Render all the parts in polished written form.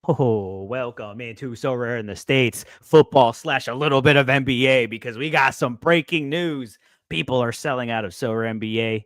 Oh, welcome into Sorare in the States football / a little bit of NBA because we got some breaking news. People are selling out of Sorare NBA,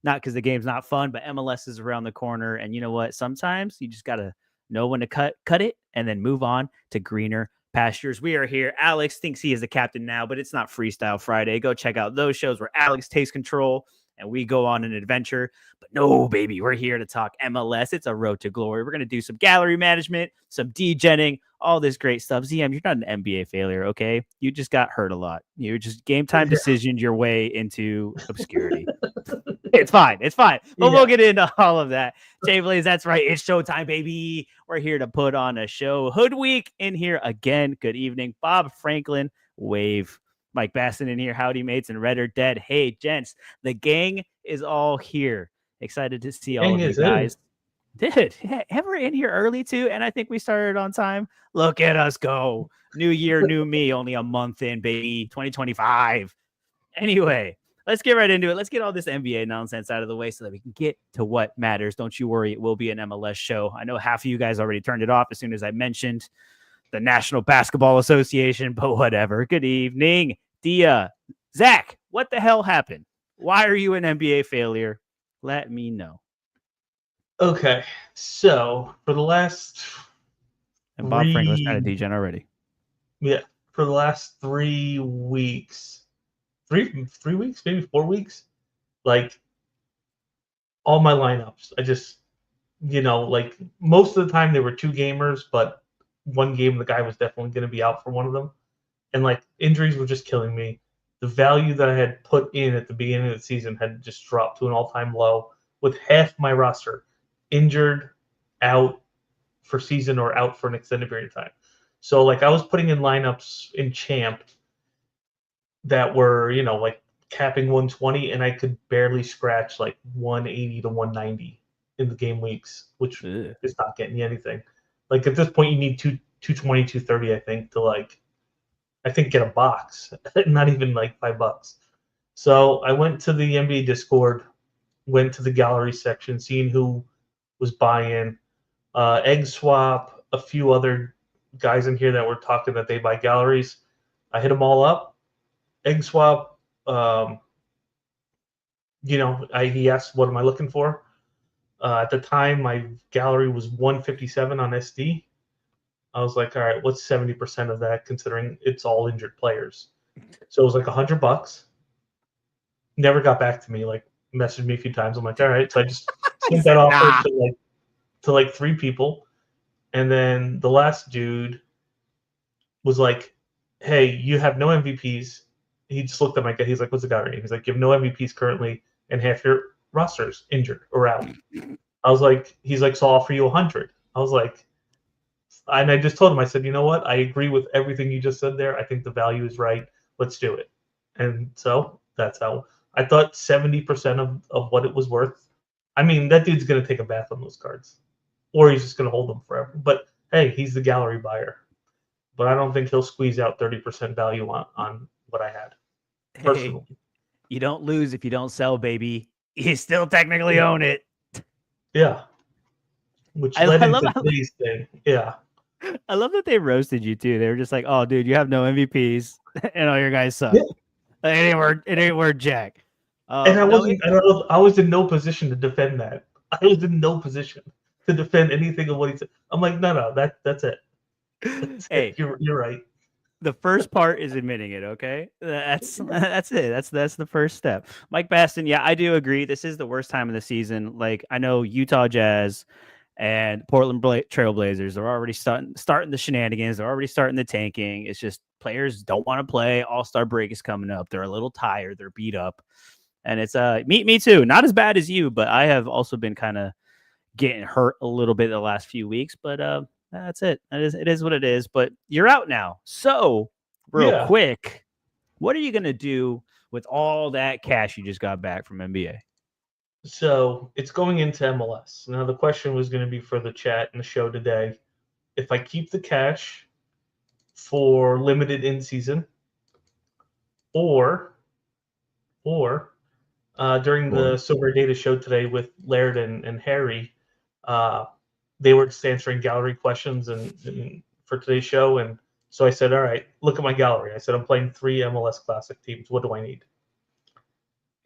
not because the game's not fun, but MLS is around the corner. And you know what? Sometimes you just gotta know when to cut it and then move on to greener pastures. We are here. Alex thinks he is the captain now, but it's not Freestyle Friday. Go check out those shows where Alex takes control and we go on an adventure. But no, baby, we're here to talk MLS. It's a road to glory. We're going to do some gallery management, some degenning, all this great stuff. ZM, you're not an NBA failure, okay? You just got hurt a lot. You just game time Yeah. decisioned your way into obscurity. It's fine. It's fine. But we'll Yeah. get into all of that. Jay Blaze, that's right. It's showtime, baby. We're here to put on a show. Hood Week in here again. Good evening. Bob Franklin, wave. Mike Basson in here. Howdy, mates, and Red or Dead. Hey, gents, the gang is all here. Excited to see all Gang of you is in. guys. Did ever in here early too? And I think we started on time. Look at us go. New year, new me. Only a month in, baby. 2025. Anyway, let's get right into it. Let's get all this NBA nonsense out of the way so that we can get to what matters. Don't you worry, it will be an MLS show. I know half of you guys already turned it off as soon as I mentioned the National Basketball Association, but whatever. Good evening, Dia. Zach, what the hell happened? Why are you an NBA failure? Let me know. Okay, so for the last And Bob Franklin's trying to three, degen already. yeah, for the last 3 weeks, three weeks, maybe 4 weeks, like all my lineups, I just, like most of the time there were two gamers, but one game the guy was definitely going to be out for one of them, and like injuries were just killing me. The value that I had put in at the beginning of the season had just dropped to an all-time low, with half my roster injured, out for season or out for an extended period of time. So like I was putting in lineups in champ that were, like capping 120, and I could barely scratch like 180 to 190 in the game weeks, which Ugh. is not getting you anything. Like at this point you need 220, 230, I think, to like I think get a box. Not even like $5. So I went to the NBA Discord, went to the gallery section, seeing who was buying. Egg Swap, a few other guys in here that were talking that they buy galleries. I hit them all up. Egg Swap, he asked, "What am I looking for?" At the time, my gallery was 157 on SD. I was like, "All right, what's 70% of that, considering it's all injured players?" So it was like $100. Never got back to me. Like messaged me a few times. I'm like, "All right." So I just I sent that said, offer nah. to like three people, and then the last dude was like, "Hey, you have no MVPs." He just looked at my guy. He's like, "What's the guy name?" He's like, "You have no MVPs currently, and half your roster's injured or out." I was like, "He's like, so I'll offer you 100." I was like, and I just told him, I said, "You know what? I agree with everything you just said there. I think the value is right. Let's do it." And so that's how I thought 70% of what it was worth. I mean, that dude's gonna take a bath on those cards, or he's just gonna hold them forever. But hey, he's the gallery buyer, but I don't think he'll squeeze out 30% value on what I had Hey, personally. you don't lose if you don't sell, baby. You still technically Yeah, own it. yeah. Which I, led I love into today's thing. Yeah, I love that they roasted you too. They were just like, "Oh, dude, you have no MVPs, and all your guys suck. yeah. It ain't worth jack." And I No, wasn't. I was in no position to defend that. I was in no position to defend anything of what he said. I'm like, no, no, that's it. That's it. hey, You're right. the first part is admitting it. Okay, that's that's it. That's the first step. Mike Baston, yeah, I do agree. This is the worst time of the season. Like I know Utah Jazz and Portland Trailblazers are already starting the shenanigans. They're already starting the tanking. It's just players don't want to play. All-Star break is coming up. They're a little tired. They're beat up, and it's me too. Not as bad as you, but I have also been kind of getting hurt a little bit the last few weeks. But that's it. It is what it is. But you're out now. So real Yeah. quick, what are you gonna do with all that cash you just got back from NBA? So it's going into MLS. Now the question was going to be for the chat and the show today. If I keep the cash for limited in season, or during the Or Silver Data show today with Laird and Harry, uh, they were just answering gallery questions and for today's show, and so I said, all right, look at my gallery. I said, I'm playing 3 MLS Classic teams. What do I need?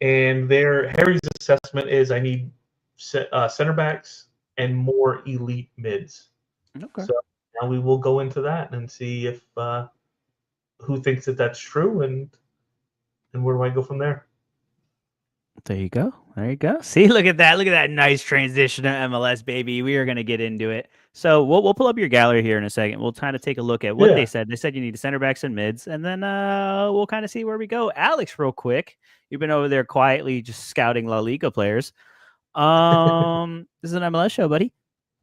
And Harry's assessment is I need center backs and more elite mids. Okay. So now we will go into that and see if who thinks that that's true, and where do I go from there? There you go. There you go. See, look at that. Look at that nice transition to MLS, baby. We are going to get into it. So we'll pull up your gallery here in a second. We'll kind of take a look at what they Yeah. said. They said you need center backs and mids, and then we'll kind of see where we go. Alex, real quick, you've been over there quietly just scouting La Liga players. This is an MLS show, buddy.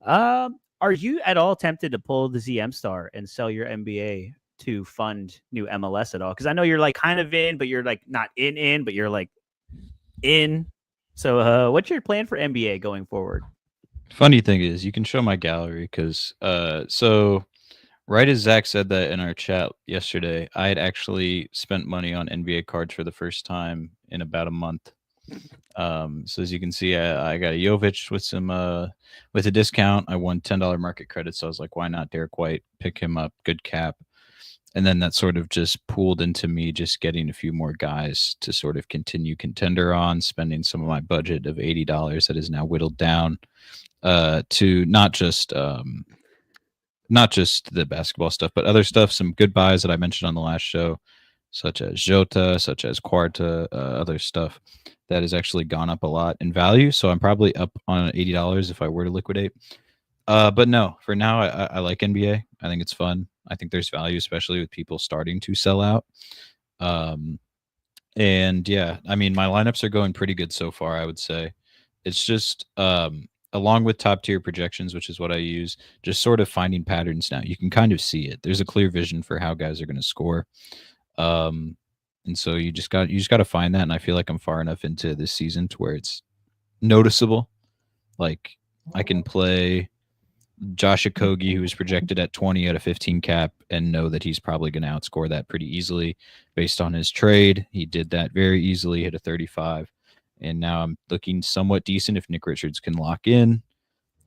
Are you at all tempted to pull the ZM Star and sell your NBA to fund new MLS at all? Because I know you're like kind of in, but you're like not in, but you're like in. So what's your plan for NBA going forward? Funny thing is, you can show my gallery because so right as Zach said that in our chat yesterday, I had actually spent money on NBA cards for the first time in about a month. So as you can see, I got a Jovic with some with a discount. I won $10 market credit, so I was like, why not Derek White? Pick him up, good cap. And then that sort of just pooled into me just getting a few more guys to sort of continue contender on, spending some of my budget of $80 that is now whittled down to not just the basketball stuff, but other stuff, some good buys that I mentioned on the last show, such as Jota, such as Quarta, other stuff that has actually gone up a lot in value. So I'm probably up on $80 if I were to liquidate. But no, for now, I like NBA. I think it's fun. I think there's value, especially with people starting to sell out. And yeah, I mean, my lineups are going pretty good so far, I would say. It's just, along with top tier projections, which is what I use, just sort of finding patterns now. You can kind of see it. There's a clear vision for how guys are going to score. And so you just got to find that. And I feel like I'm far enough into this season to where it's noticeable. Like I can play Josh Okogie, who is projected at 20 out of 15 cap, and know that he's probably going to outscore that pretty easily based on his trade. He did that very easily, hit a 35. And now I'm looking somewhat decent if Nick Richards can lock in.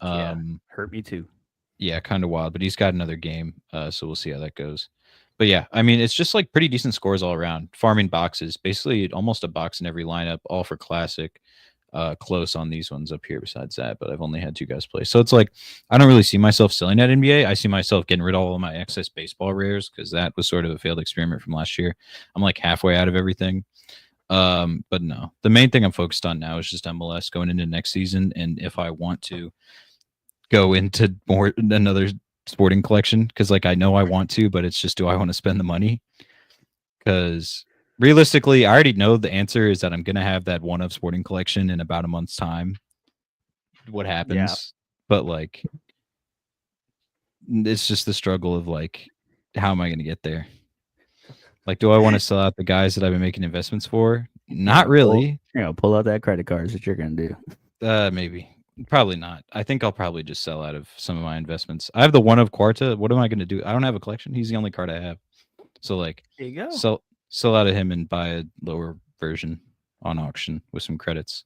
Hurt me too. Yeah, kind of wild, but he's got another game, so we'll see how that goes. But yeah, I mean, it's just like pretty decent scores all around. Farming boxes, basically almost a box in every lineup, all for classic. Close on these ones up here besides that, but I've only had 2 guys play. So it's like, I don't really see myself selling at NBA. I see myself getting rid of all of my excess baseball rares because that was sort of a failed experiment from last year. I'm like halfway out of everything. But no, the main thing I'm focused on now is just MLS going into next season. And if I want to go into more another sporting collection, because like I know I want to, but it's just, do I want to spend the money? Because realistically, I already know the answer is that I'm going to have that one of sporting collection in about a month's time. What happens? Yeah. But like, it's just the struggle of like, how am I going to get there? Like, do I want to sell out the guys that I've been making investments for? Not really. Pull out that credit card is what you're going to do. Maybe. Probably not. I think I'll probably just sell out of some of my investments. I have the one of Quarta. What am I going to do? I don't have a collection. He's the only card I have. So like, There you go. Sell out of him and buy a lower version on auction with some credits.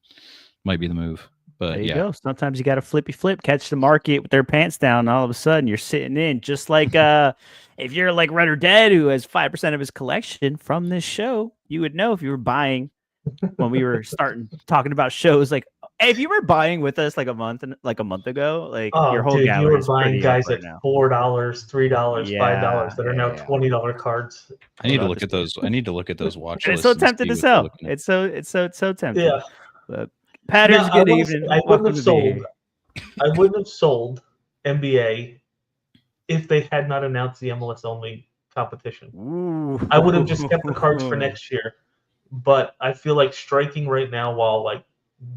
Might be the move. But there you yeah. go. Sometimes you got to flippy flip, catch the market with their pants down. And all of a sudden, you're sitting in just like if you're like Red or Dead, who has 5% of his collection from this show, you would know if you were buying when we were talking about shows. Like, hey, if you were buying with us like a month ago, like your whole dude, you were is buying guys right at now. $4, $3, $5 that are now $20 cards. I need to look at those. I need to look at those watch And lists. it's so tempted to sell. It's so tempting. Yeah. But Patterns, good evening. I wouldn't have sold NBA if they had not announced the MLS only competition. Ooh. I would have just kept the cards for next year. But I feel like striking right now while like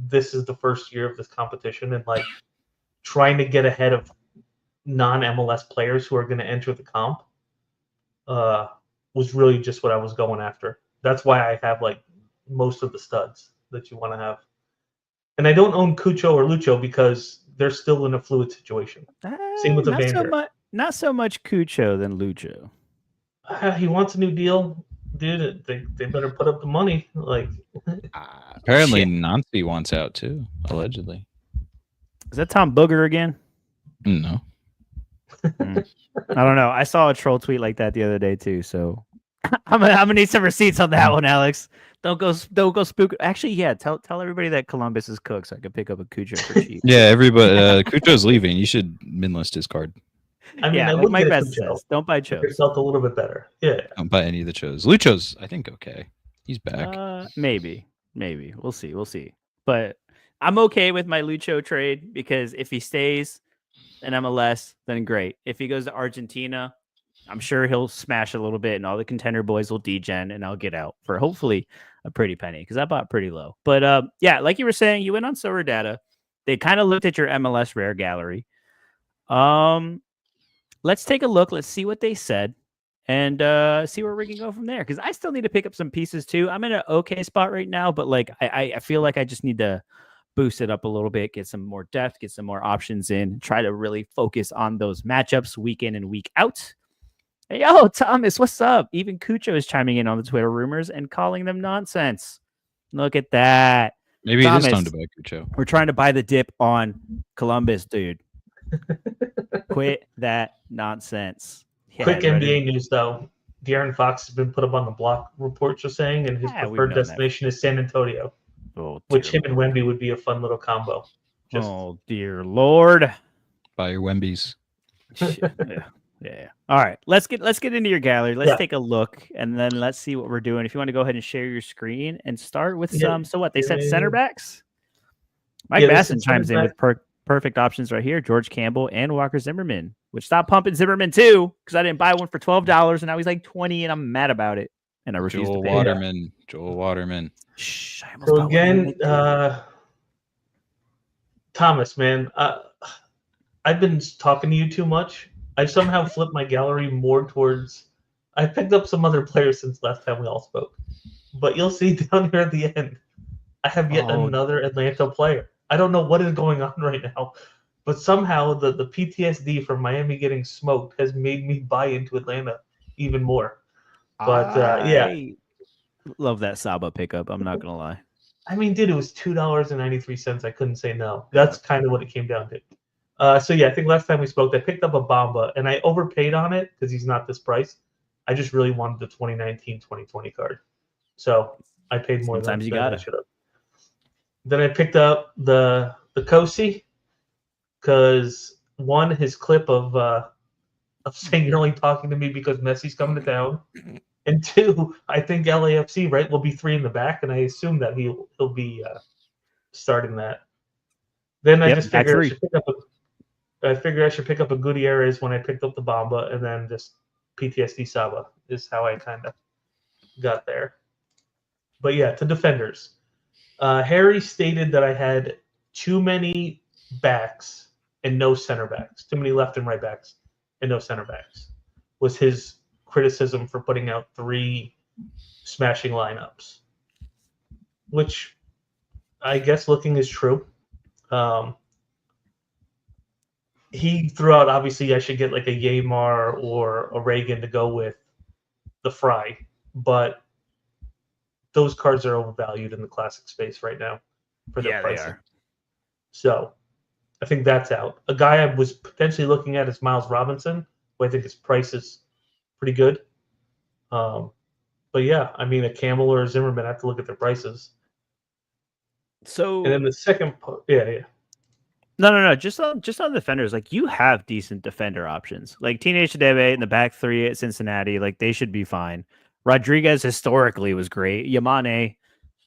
this is the first year of this competition and like trying to get ahead of non-MLS players who are going to enter the comp was really just what I was going after. That's why I have like most of the studs that you want to have. And I don't own Cucho or Lucho because they're still in a fluid situation. Same with Evander. Not so much Cucho than Lucho. He wants a new deal. Dude, they better put up the money. Like, apparently Nancy wants out too, allegedly. Is that Tom Booger again? No. I don't know. I saw a troll tweet like that the other day too. So I'm gonna need some receipts on that one, Alex. Don't go spook. Actually, yeah. Tell everybody that Columbus is cooked, so I can pick up a Cujo for cheap. Yeah, everybody. Cujo's leaving. You should minlist his card. I mean, Yeah, I like would Mike get a Besson Cujo. says, don't buy It Chos. felt a little bit better. Yeah. Don't buy any of the Chos. Lucho's, I think, okay. He's back. Maybe. We'll see. But I'm okay with my Lucho trade because if he stays in MLS, then great. If he goes to Argentina, I'm sure he'll smash a little bit, and all the contender boys will degen, and I'll get out for hopefully a pretty penny because I bought pretty low. But yeah, like you were saying, you went on Sorare Data. They kind of looked at your MLS rare gallery. Let's take a look. Let's see what they said, and see where we can go from there. Because I still need to pick up some pieces too. I'm in an okay spot right now, but like I feel like I just need to boost it up a little bit, get some more depth, get some more options in, try to really focus on those matchups week in and week out. Hey, yo, Thomas, what's up? Even Cucho is chiming in on the Twitter rumors and calling them nonsense. Look at that. Maybe Thomas, it is time to buy Cucho. we're trying to buy the dip on Columbus, dude. Quit that nonsense. Yeah, Quick ready? NBA news, though. De'Aaron Fox has been put up on the block, reports are saying, and his Yeah, we've preferred known that. destination is San Antonio, Oh, which dear him and Lord. Wemby would be a fun little combo. Just Oh, dear Lord. Buy your Wembies. Yeah. All right. Let's get into your gallery. Let's Yeah. take a look, and then let's see what we're doing. If you want to go ahead and share your screen and start with Yeah. some. So what they said, Yeah. center backs. Mike Yeah, they said Basson chimes in with perfect options right here. George Campbell and Walker Zimmerman. Which stop pumping Zimmerman too, because I didn't buy one for $12, and now he's like 20, and I'm mad about it. And I refuse to Joel pay. Waterman. Joel Waterman. Shh, I almost So bought one again, of them. Thomas, man, I've been talking to you too much. I've somehow flipped my gallery more towards. I picked up some other players since last time we all spoke, but you'll see down here at the end, I have yet Oh. another Atlanta player. I don't know what is going on right now, but somehow the PTSD from Miami getting smoked has made me buy into Atlanta even more. But yeah, I love that Saba pickup. I'm not gonna lie. I mean, dude, it was $2.93. I couldn't say no. That's kind of what it came down to. So yeah, I think last time we spoke, I picked up a Bamba, and I overpaid on it because he's not this price. I just really wanted the 2019-2020 card, so I paid more Sometimes you than I gotta. should have. Then I picked up the Kosi because one, his clip of saying you're only talking to me because Messi's coming to town, and two, I think LAFC right will be 3 in the back, and I assume that he'll be starting that. Then I Yep, just back figured I three. should pick up a Gutierrez when I picked up the Bamba, and then just PTSD Saba is how I kind of got there. But yeah, to defenders. Harry stated that I had too many backs and no center backs, too many left and right backs and no center backs, was his criticism for putting out 3 smashing lineups, which I guess looking is true. He threw out, obviously, I should get like a Yamar or a Reagan to go with the Fry, but those cards are overvalued in the classic space right now for their Yeah, they pricing. are. So I think that's out. A guy I was potentially looking at is Miles Robinson, who I think his price is pretty good. But yeah, I mean, a Campbell or a Zimmerman, I have to look at their prices. So And then the second, yeah. no. Just on defenders, like you have decent defender options. Like Teenage Debe in the back 3 at Cincinnati, like they should be fine. Rodriguez historically was great. Yamane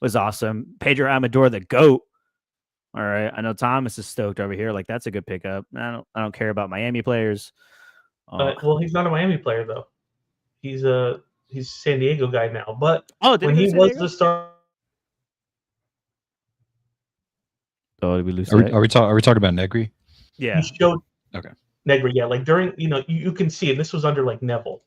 was awesome. Pedro Amador, the GOAT. All right. I know Thomas is stoked over here. Like that's a good pickup. I don't care about Miami players. Well, he's not a Miami player though. He's a San Diego guy now. But did when he he go to San was Diego? the star. Oh, did we lose Are that? we talking about Negri? Yeah. He showed Okay. Negri, yeah, like during, you can see, and this was under like Neville,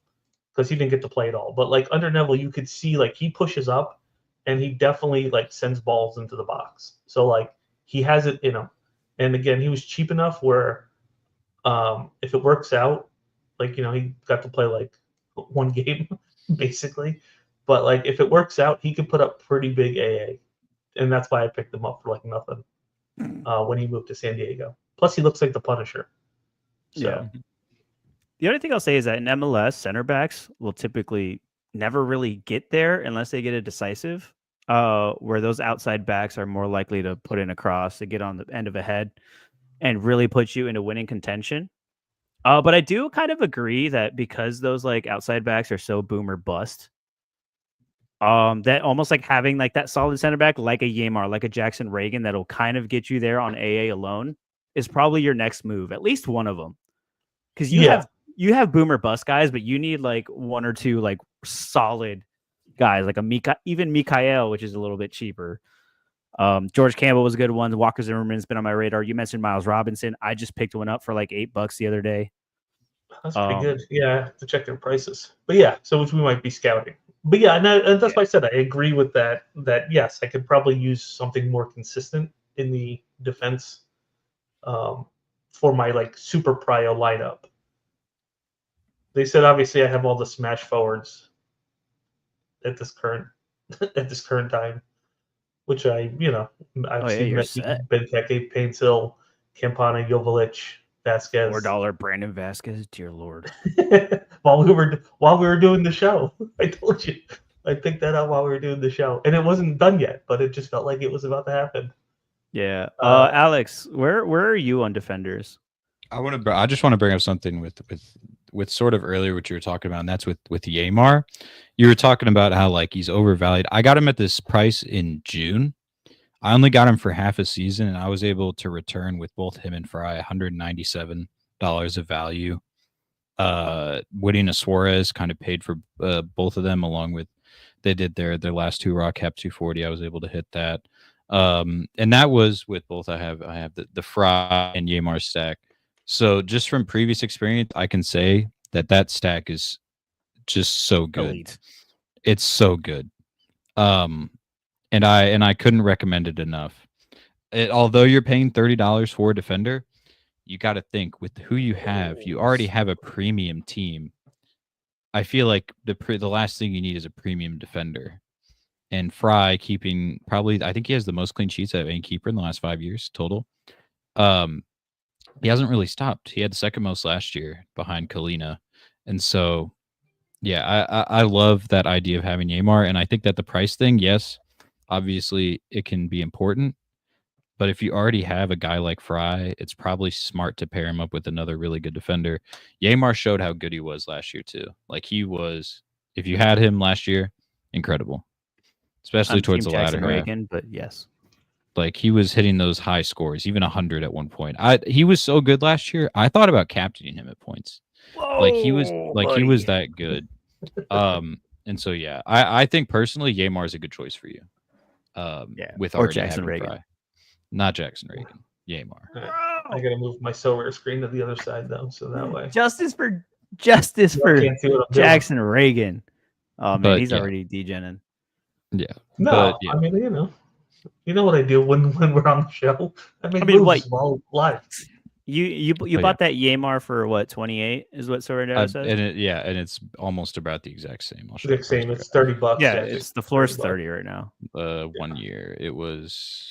because he didn't get to play at all. But like under Neville, you could see like he pushes up, and he definitely like sends balls into the box. So like he has it in him. And again, he was cheap enough where, if it works out, like he got to play like 1 game basically. But like if it works out, he could put up pretty big AA, and that's why I picked him up for like nothing when he moved to San Diego. Plus, he looks like the Punisher. So The only thing I'll say is that in MLS, center backs will typically never really get there unless they get a decisive. Where those outside backs are more likely to put in a cross to get on the end of a head and really put you into winning contention. But I do kind of agree that because those like outside backs are so boom or bust, that almost like having like that solid center back like a Yamar, like a Jackson Reagan, that'll kind of get you there on AA alone is probably your next move, at least one of them. Because you have boomer bust guys, but you need like one or two like solid guys, like even Mikael, which is a little bit cheaper. George Campbell was a good one. Walker Zimmerman's been on my radar. You mentioned Miles Robinson. I just picked one up for like $8 the other day. that's pretty good. Yeah, I have to check their prices. But yeah, so which we might be scouting. But yeah, and that's why I said I agree with that. That yes, I could probably use something more consistent in the defense for my like super prio lineup. They said obviously I have all the smash forwards at this current time, which I've seen you're Messi, set. Benteke, Paintsill, Campana, Joveljic, Vasquez. $4 Brandon Vasquez, dear Lord. while we were doing the show, I told you I picked that up while we were doing the show, and it wasn't done yet, but it just felt like it was about to happen. Yeah. Alex, where are you on defenders? I just want to bring up something with sort of earlier what you were talking about, and that's with Yamar. You were talking about how like he's overvalued. I got him at this price in June. I only got him for half a season, and I was able to return with both him and Fry $197 of value. Winning a Suarez kind of paid for both of them, along with they did their last two raw cap 240. I was able to hit that. And that was with both. I have the Fry and Yamar stack. So just from previous experience, I can say that stack is just so good. Elite. It's so good. And I couldn't recommend it enough. Although you're paying $30 for a defender, you got to think with who you have. You already have a premium team. I feel like the last thing you need is a premium defender. And Fry keeping probably, I think he has the most clean sheets of any keeper in the last 5 years total. He hasn't really stopped. He had the second most last year behind Kalina. And so, yeah, I love that idea of having Yamar. And I think that the price thing, yes, obviously it can be important. But if you already have a guy like Fry, it's probably smart to pair him up with another really good defender. Yamar showed how good he was last year, too. Like he was, if you had him last year, incredible. Especially towards the latter half. Reagan, but yes. Like he was hitting those high scores, even 100 at one point. He was so good last year. I thought about captaining him at points. Whoa, like he was that good. And so yeah, I think personally Yamar is a good choice for you. With or Jackson Reagan. Fry. Not Jackson Reagan. Yamar. Right. I gotta move my Sorare screen to the other side though, so that way. Justice for Jackson Reagan. Oh man, he's already degening. Yeah. No, I mean you know what I do when we're on the show. I mean moves while live. You bought that Yamar for what, 28 is what Sorare says? And it's almost about the exact same. I'll show you same. It's $30. Yeah, it's the floor's 30 right now. 1 year. It was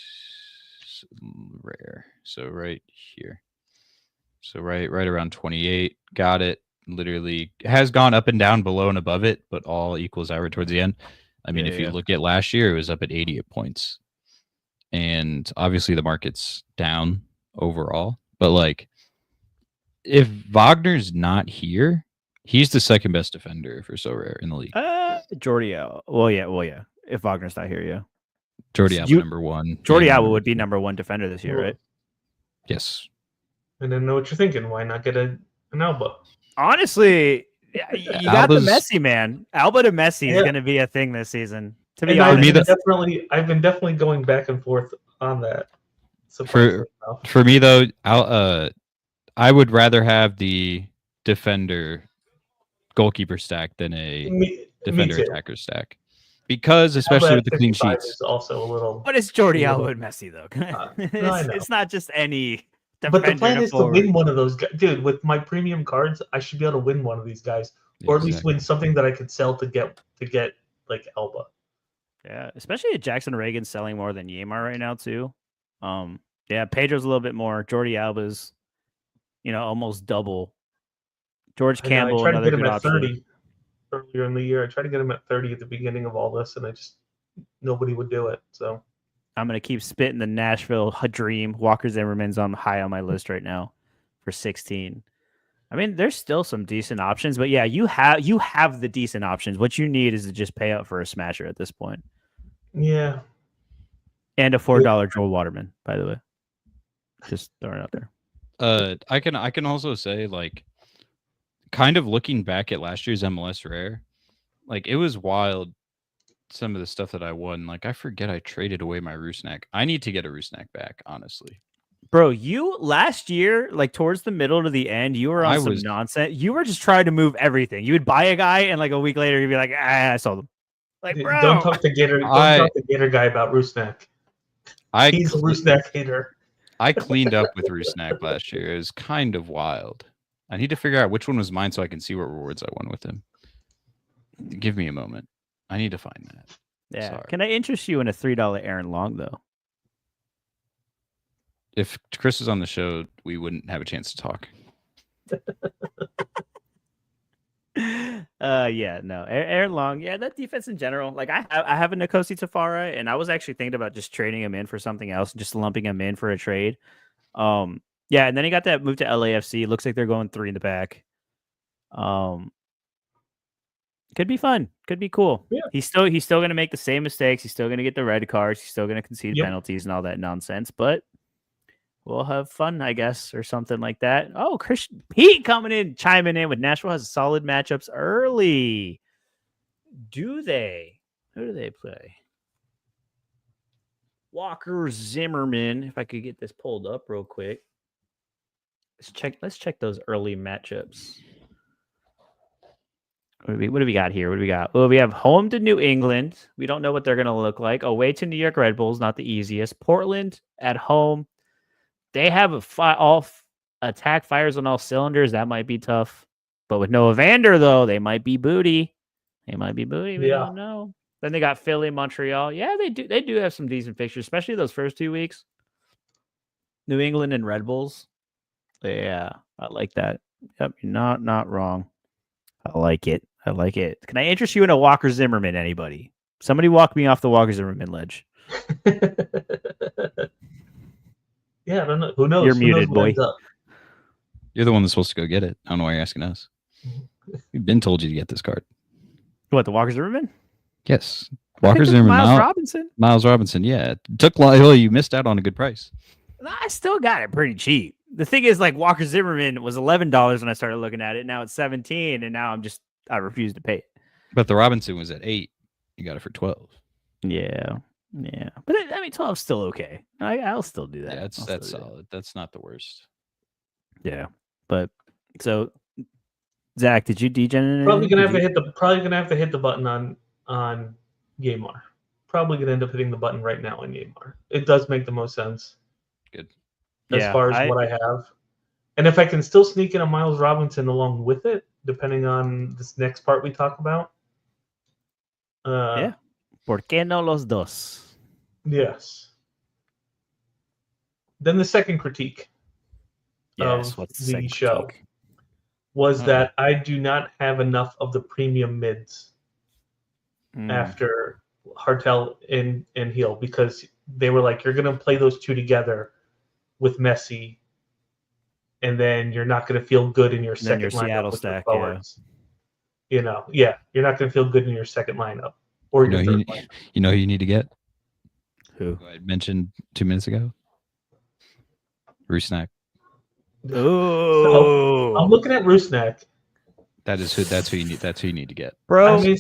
rare. So right here. So right around 28. Got it. Literally has gone up and down below and above it, but all equals average towards the end. I mean, if you look at last year, it was up at 88 points. And obviously the market's down overall. But like if Wagner's not here, he's the second best defender for Sorare in the league. Jordi Alba. Well, yeah. If Wagner's not here, yeah. Jordi Alba number one. Jordi Alba would be number one defender this year, right? Yes. I didn't know what you're thinking. Why not get an Alba? Honestly, you got the Messi man. Alba to Messi is going to be a thing this season. To be honest, I've been definitely going back and forth on that. For me though, I would rather have the defender goalkeeper stack than a defender attacker stack, because especially with the clean sheets. Is also a little. But it's Jordi Alba and Messi though. It's not just any. But the plan is to win one of those guys, dude. With my premium cards, I should be able to win one of these guys, or at least win something that I could sell to get like Alba. Yeah, especially Jackson Reagan selling more than Yamar right now too. Yeah, Pedro's a little bit more. Jordi Alba's, almost double. George I know. I Campbell, tried to another get him good at option. 30 earlier in the year. I tried to get him at 30 at the beginning of all this, and nobody would do it. So I'm gonna keep spitting the Nashville dream. Walker Zimmerman's high on my list right now for 16. I mean, there's still some decent options, but yeah, you have the decent options. What you need is to just pay up for a smasher at this point, yeah, and a $4 Joel Waterman, by the way. Just throwing it out there. I can also say, like, kind of looking back at last year's MLS Rare, like, it was wild. Some of the stuff that I won, like, I forget I traded away my Rusnak. I need to get a Rusnak back, honestly. Bro, you last year, like towards the middle to the end, you were on some nonsense. You were just trying to move everything. You would buy a guy, and like a week later, you'd be like, I sold him. Like, bro, don't talk to Gator. Don't talk to Gator guy about Rusnak. He's a Rusnak hater. I cleaned up with Rusnak last year. It was kind of wild. I need to figure out which one was mine so I can see what rewards I won with him. Give me a moment. I need to find that. Yeah. Sorry. Can I interest you in a $3 Aaron Long though? If Chris was on the show, we wouldn't have a chance to talk. Yeah, no. Aaron Long, yeah, that defense in general. Like I have a Nkosi Tafara, and I was actually thinking about just trading him in for something else, just lumping him in for a trade. Yeah, and then he got that move to LAFC. Looks like they're going 3 in the back. Could be fun. Could be cool. Yeah. He's still going to make the same mistakes. He's still going to get the red cards. He's still going to concede penalties and all that nonsense. But we'll have fun, I guess, or something like that. Oh, Christian Pete coming in, chiming in with Nashville has solid matchups early. Do they? Who do they play? Walker Zimmerman. If I could get this pulled up real quick. Let's check those early matchups. What do we got here? What do we got? Well, we have home to New England. We don't know what they're going to look like. Away to New York Red Bulls, not the easiest. Portland at home. They have attack fires on all cylinders. That might be tough. But with Noah Vander, though, they might be booty. We don't know. Then they got Philly, Montreal. Yeah, they do. They do have some decent fixtures, especially those first 2 weeks. New England and Red Bulls. Yeah, I like that. Yep, you're not wrong. I like it. Can I interest you in a Walker Zimmerman, anybody? Somebody walk me off the Walker Zimmerman ledge. Yeah, I don't know. Who knows? You're muted, boy. You're the one that's supposed to go get it. I don't know why you're asking us. We've been told you to get this card. What, the Walker Zimmerman? Yes. Walker Zimmerman. Miles Robinson. Yeah. It took you missed out on a good price. I still got it pretty cheap. The thing is, like, Walker Zimmerman was $11 when I started looking at it. Now it's 17, and now I refuse to pay it. But the Robinson was at 8. You got it for 12. Yeah. But I mean, 12's still okay. I'll still do that. Yeah, that's solid. That's not the worst. Yeah, but so Zach, did you degen? Probably gonna have to hit the button on Yamar. Probably gonna end up hitting the button right now on Yamar. It does make the most sense. Good. As far as what I have, and if I can still sneak in a Miles Robinson along with it, depending on this next part we talk about. Yeah. ¿Por qué no los dos? Yes. Then the second critique of the show was that I do not have enough of the premium mids after Hartel and Heel, because they were like, you're going to play those two together with Messi, and then you're not going to feel good in your second lineup with the forwards. You're not going to feel good in your second lineup or your third lineup. You know who you need to get? Who I mentioned 2 minutes ago? Rusnak. Oh, so I'm looking at Rusnak. That's who you need. That's who you need to get, bro. I mean,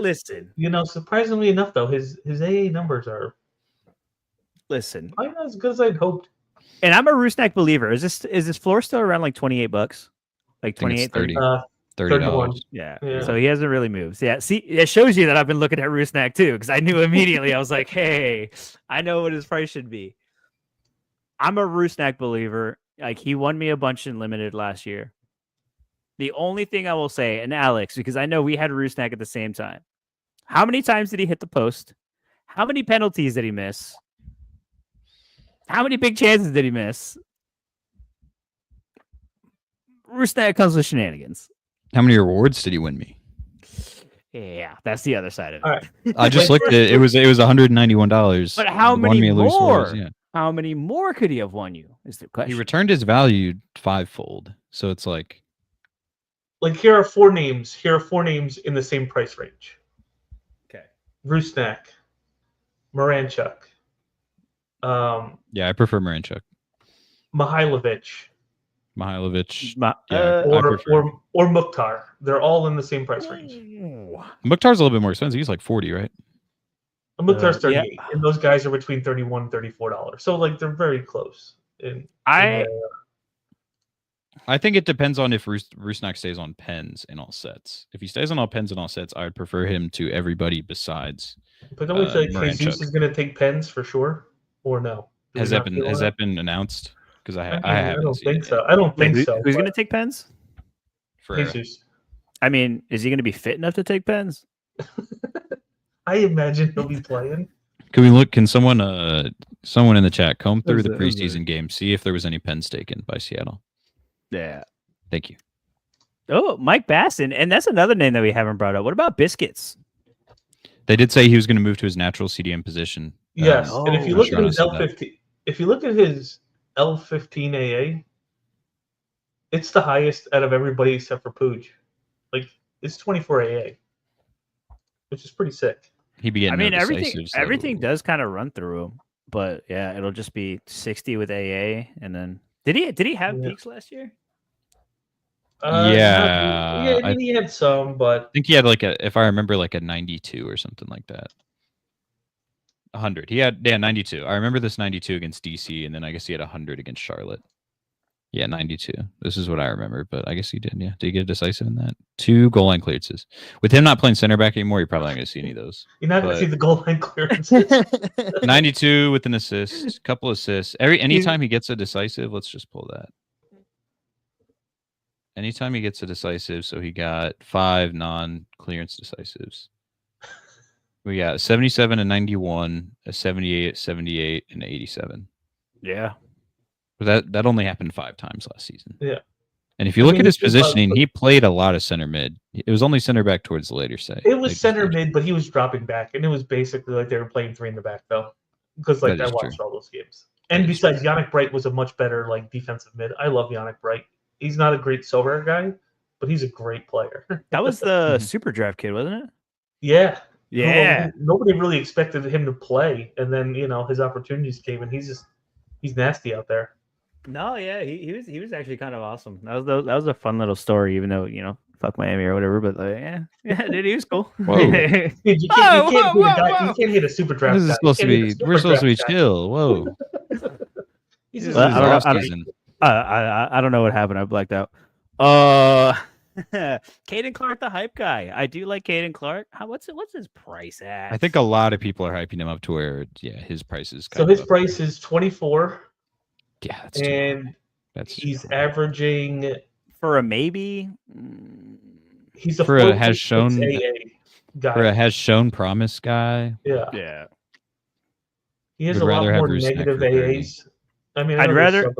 listen. Surprisingly enough, though, his AA numbers are probably not as good as I'd hoped. And I'm a Rusnak believer. Is this floor still around like $28? Like 28, 30? $30. Yeah. So he hasn't really moved. Yeah. See, it shows you that I've been looking at Rusnak too, because I knew immediately. I was like, hey, I know what his price should be. I'm a Rusnak believer. Like, he won me a bunch in limited last year. The only thing I will say, and Alex, because I know we had Rusnak at the same time. How many times did he hit the post? How many penalties did he miss? How many big chances did he miss? Rusnak comes with shenanigans. How many awards did he win me? Yeah, that's the other side of it. All right. I just Like, looked at it. It was $191. But how Won many me at least more? awards, yeah. How many more could he have won you? Is the He question. returned his value fivefold. So it's like here are 4 names. Here are 4 names in the same price range. Okay. Rusnak, Moranchuk, yeah, I prefer Marinchuk. Mihailovic, Yeah, I prefer. or Mukhtar. They're all in the same price range. Mukhtar's a little bit more expensive. He's like 40, right? Mukhtar's 38, yeah. and those guys are between $31 and $34. So like they're very close. I think it depends on if Rusnak stays on pens in all sets. If he stays on all pens in all sets, I would prefer him to everybody besides. But don't we feel like Moranchuk. Jesus is going to take pens for sure, or no? Has that been announced? Because I don't think so. I don't think so. Who's going to take pens? Jesus. I mean, is he going to be fit enough to take pens? I imagine he'll be playing. Can someone in the chat comb through the preseason game, see if there was any pens taken by Seattle? Yeah. Thank you. Oh, Mike Basson, and that's another name that we haven't brought up. What about Biscuits? They did say he was going to move to his natural CDM position. Yes, and if you look at his L15 AA, it's the highest out of everybody except for Pooj. Like it's 24 AA, which is pretty sick. He'd be getting everything does kind of run through him, but yeah, it'll just be 60 with AA, and then did he have peaks last year? Yeah, I mean, he had some, but I think he had if I remember, like a 92 or something like that. 100. He had 92. I remember this 92 against DC, and then I guess he had 100 against Charlotte. Yeah, 92. This is what I remember, but I guess he did. Yeah, did he get a decisive in that? 2 goal line clearances. With him not playing center back anymore, you're probably not going to see any of those. You're not going to see the goal line clearances. 92 with an assist, couple assists. Anytime he gets a decisive, let's just pull that. Anytime he gets a decisive, so he got 5 non-clearance decisives. We got 77 and 91, a 78, 78, and 87. Yeah. But that only happened 5 times last season. Yeah. And if you look at his positioning, he played a lot of center mid. It was only center back towards the later say. It was center mid, but he was dropping back, and it was basically like they were playing 3 in the back, though. Because I watched all those games. And besides, Yannick Bright was a much better defensive mid. I love Yannick Bright. He's not a great Sorare guy, but he's a great player. That was the super draft kid, wasn't it? Yeah. Yeah. Nobody really expected him to play, and then his opportunities came, and he's nasty out there. No, yeah, he was actually kind of awesome. That was a fun little story, even though fuck Miami or whatever. But yeah, dude, he was cool. Whoa. Dude, you can't hit a super draft. This is supposed to be. We're supposed to be chill. Whoa. I don't know what happened. I blacked out. Caden Clark, the hype guy. I do like Caden Clark. What's his price at? I think a lot of people are hyping him up to where his price is. His price is 24. Yeah, he's averaging for a maybe. He's a for a has shown guy. For a has shown promise guy. Yeah. He has a lot more negative AAs. I mean, I'd rather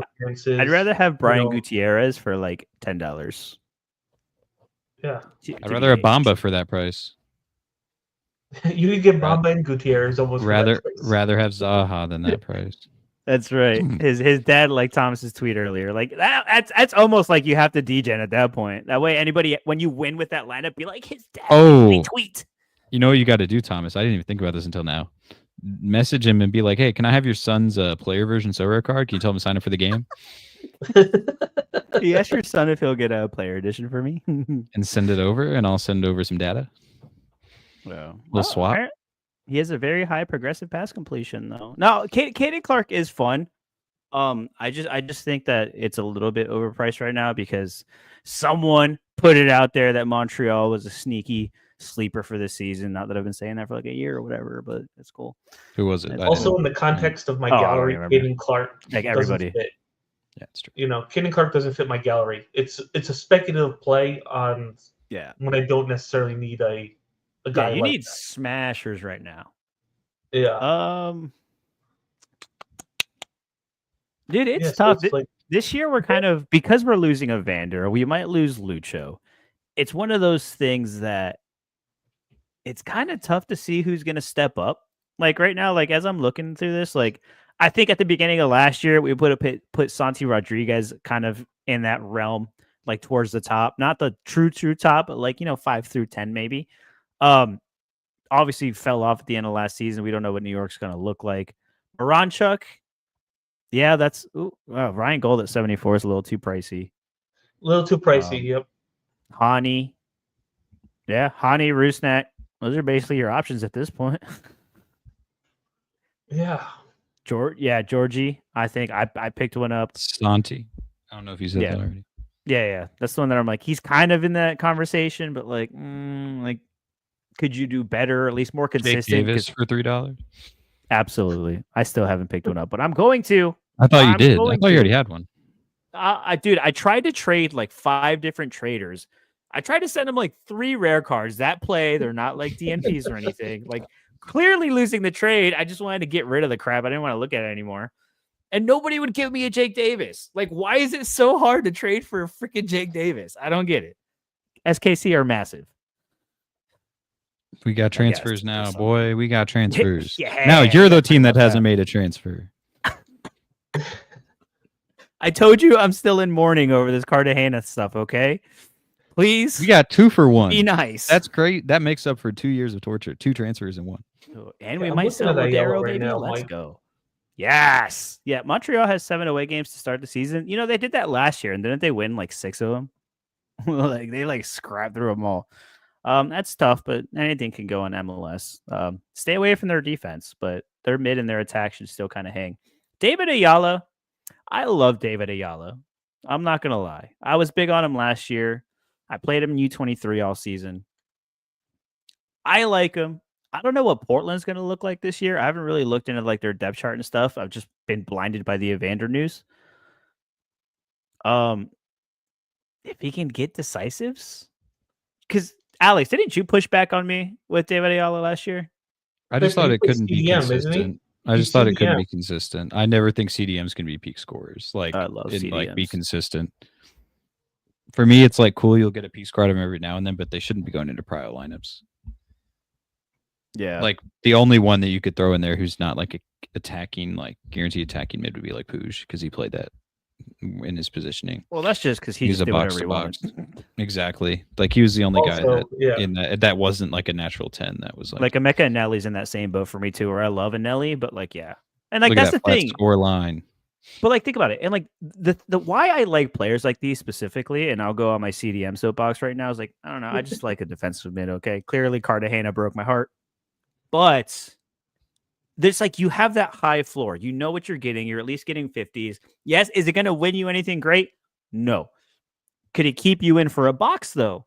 have Brian Gutierrez for like $10. Yeah, I'd rather have Bamba for that price. You could get Bamba and Gutierrez almost. Rather have Zaha than that price. That's right. His dad liked Thomas's tweet earlier. Like that's almost like you have to degen at that point. That way, anybody when you win with that lineup, be like his dad. Tweet. You know what you got to do, Thomas? I didn't even think about this until now. Message him and be like, "Hey, can I have your son's player version Sorare card? Can you tell him to sign up for the game?" You ask your son if he'll get a player edition for me, and send it over, and I'll send over some data. Well, we'll swap. He has a very high progressive pass completion, though. No, Caden Clark is fun. I just think that it's a little bit overpriced right now because someone put it out there that Montreal was a sneaky sleeper for this season. Not that I've been saying that for like a year or whatever, but it's cool. Who was it? Also, in the context of my gallery, Caden Clark, like everybody. Yeah, it's true. Caden Clark doesn't fit my gallery. It's a speculative play on when I don't necessarily need a guy. You like need that. smashers right now. Yeah. Dude, it's tough. this year we're kind of, because we're losing Evander, we might lose Lucho. It's one of those things that it's kind of tough to see who's going to step up. Like right now, like as I'm looking through this, like I think at the beginning of last year we put Santi Rodriguez kind of in that realm, like towards the top, not the true top, but like 5 through 10 maybe. Obviously fell off at the end of last season. We don't know what New York's going to look like. Moranchuk, yeah, that's Ryan Gold at 74 is a little too pricey. A little too pricey. Yep. Hani, yeah, Hani, Rusnak. Those are basically your options at this point. Yeah. Georgie. I think I picked one up. Santi. I don't know if you said that already. Yeah. That's the one that I'm like, he's kind of in that conversation, but like, could you do better, or at least more consistent? Jake Davis for $3. Absolutely. I still haven't picked one up, but I'm going to. I thought you did. I thought you already had one. Dude, I tried to trade like 5 different traders. I tried to send them like 3 rare cards that play. They're not like DNPs or anything. Like clearly losing the trade. I just wanted to get rid of the crap. I didn't want to look at it anymore. And nobody would give me a Jake Davis. Like, why is it so hard to trade for a freaking Jake Davis? I don't get it. SKC are massive. We got transfers now, boy. We got transfers. Yeah, now you're the team that hasn't made a transfer. I told you I'm still in mourning over this Cartagena stuff, okay? Please. We got 2 for 1. Be nice. That's great. That makes up for 2 years of torture. 2 transfers in 1. And we might sell Ladero, baby. Now, let's go. Yes. Yeah, Montreal has 7 away games to start the season. They did that last year, and didn't they win like 6 of them? Like they scrapped through them all. That's tough, but anything can go on MLS. Stay away from their defense, but their mid and their attack should still kind of hang. David Ayala. I love David Ayala. I'm not going to lie. I was big on him last year. I played him in U23 all season. I like him. I don't know what Portland's going to look like this year. I haven't really looked into like their depth chart and stuff. I've just been blinded by the Evander news. If he can get decisives, because Alex, didn't you push back on me with David Ayala last year? I just thought it couldn't be consistent. I just thought it couldn't be consistent. I never think CDMs can be peak scorers. Like, I love CDMs. Like be consistent. For me, it's like cool. You'll get a peak score out of them every now and then, but they shouldn't be going into prio lineups. Yeah. Like the only one that you could throw in there who's not like attacking, like guaranteed attacking mid would be like Puig, because he played that in his positioning. Well, that's just because he's a box to box. Exactly. Like he was the only guy that that wasn't like a natural 10. That was like Emeka and Nelly's in that same boat for me too, where I love a Nelly, but like and like that's the thing. Score line. But like think about it, and like the why I like players like these specifically, and I'll go on my CDM soapbox right now is like I don't know, I just like a defensive mid. Okay, clearly Cartagena broke my heart, but there's like you have that high floor. You know what you're getting. You're at least getting 50s. Yes. Is it going to win you anything great? No. Could it keep you in for a box though?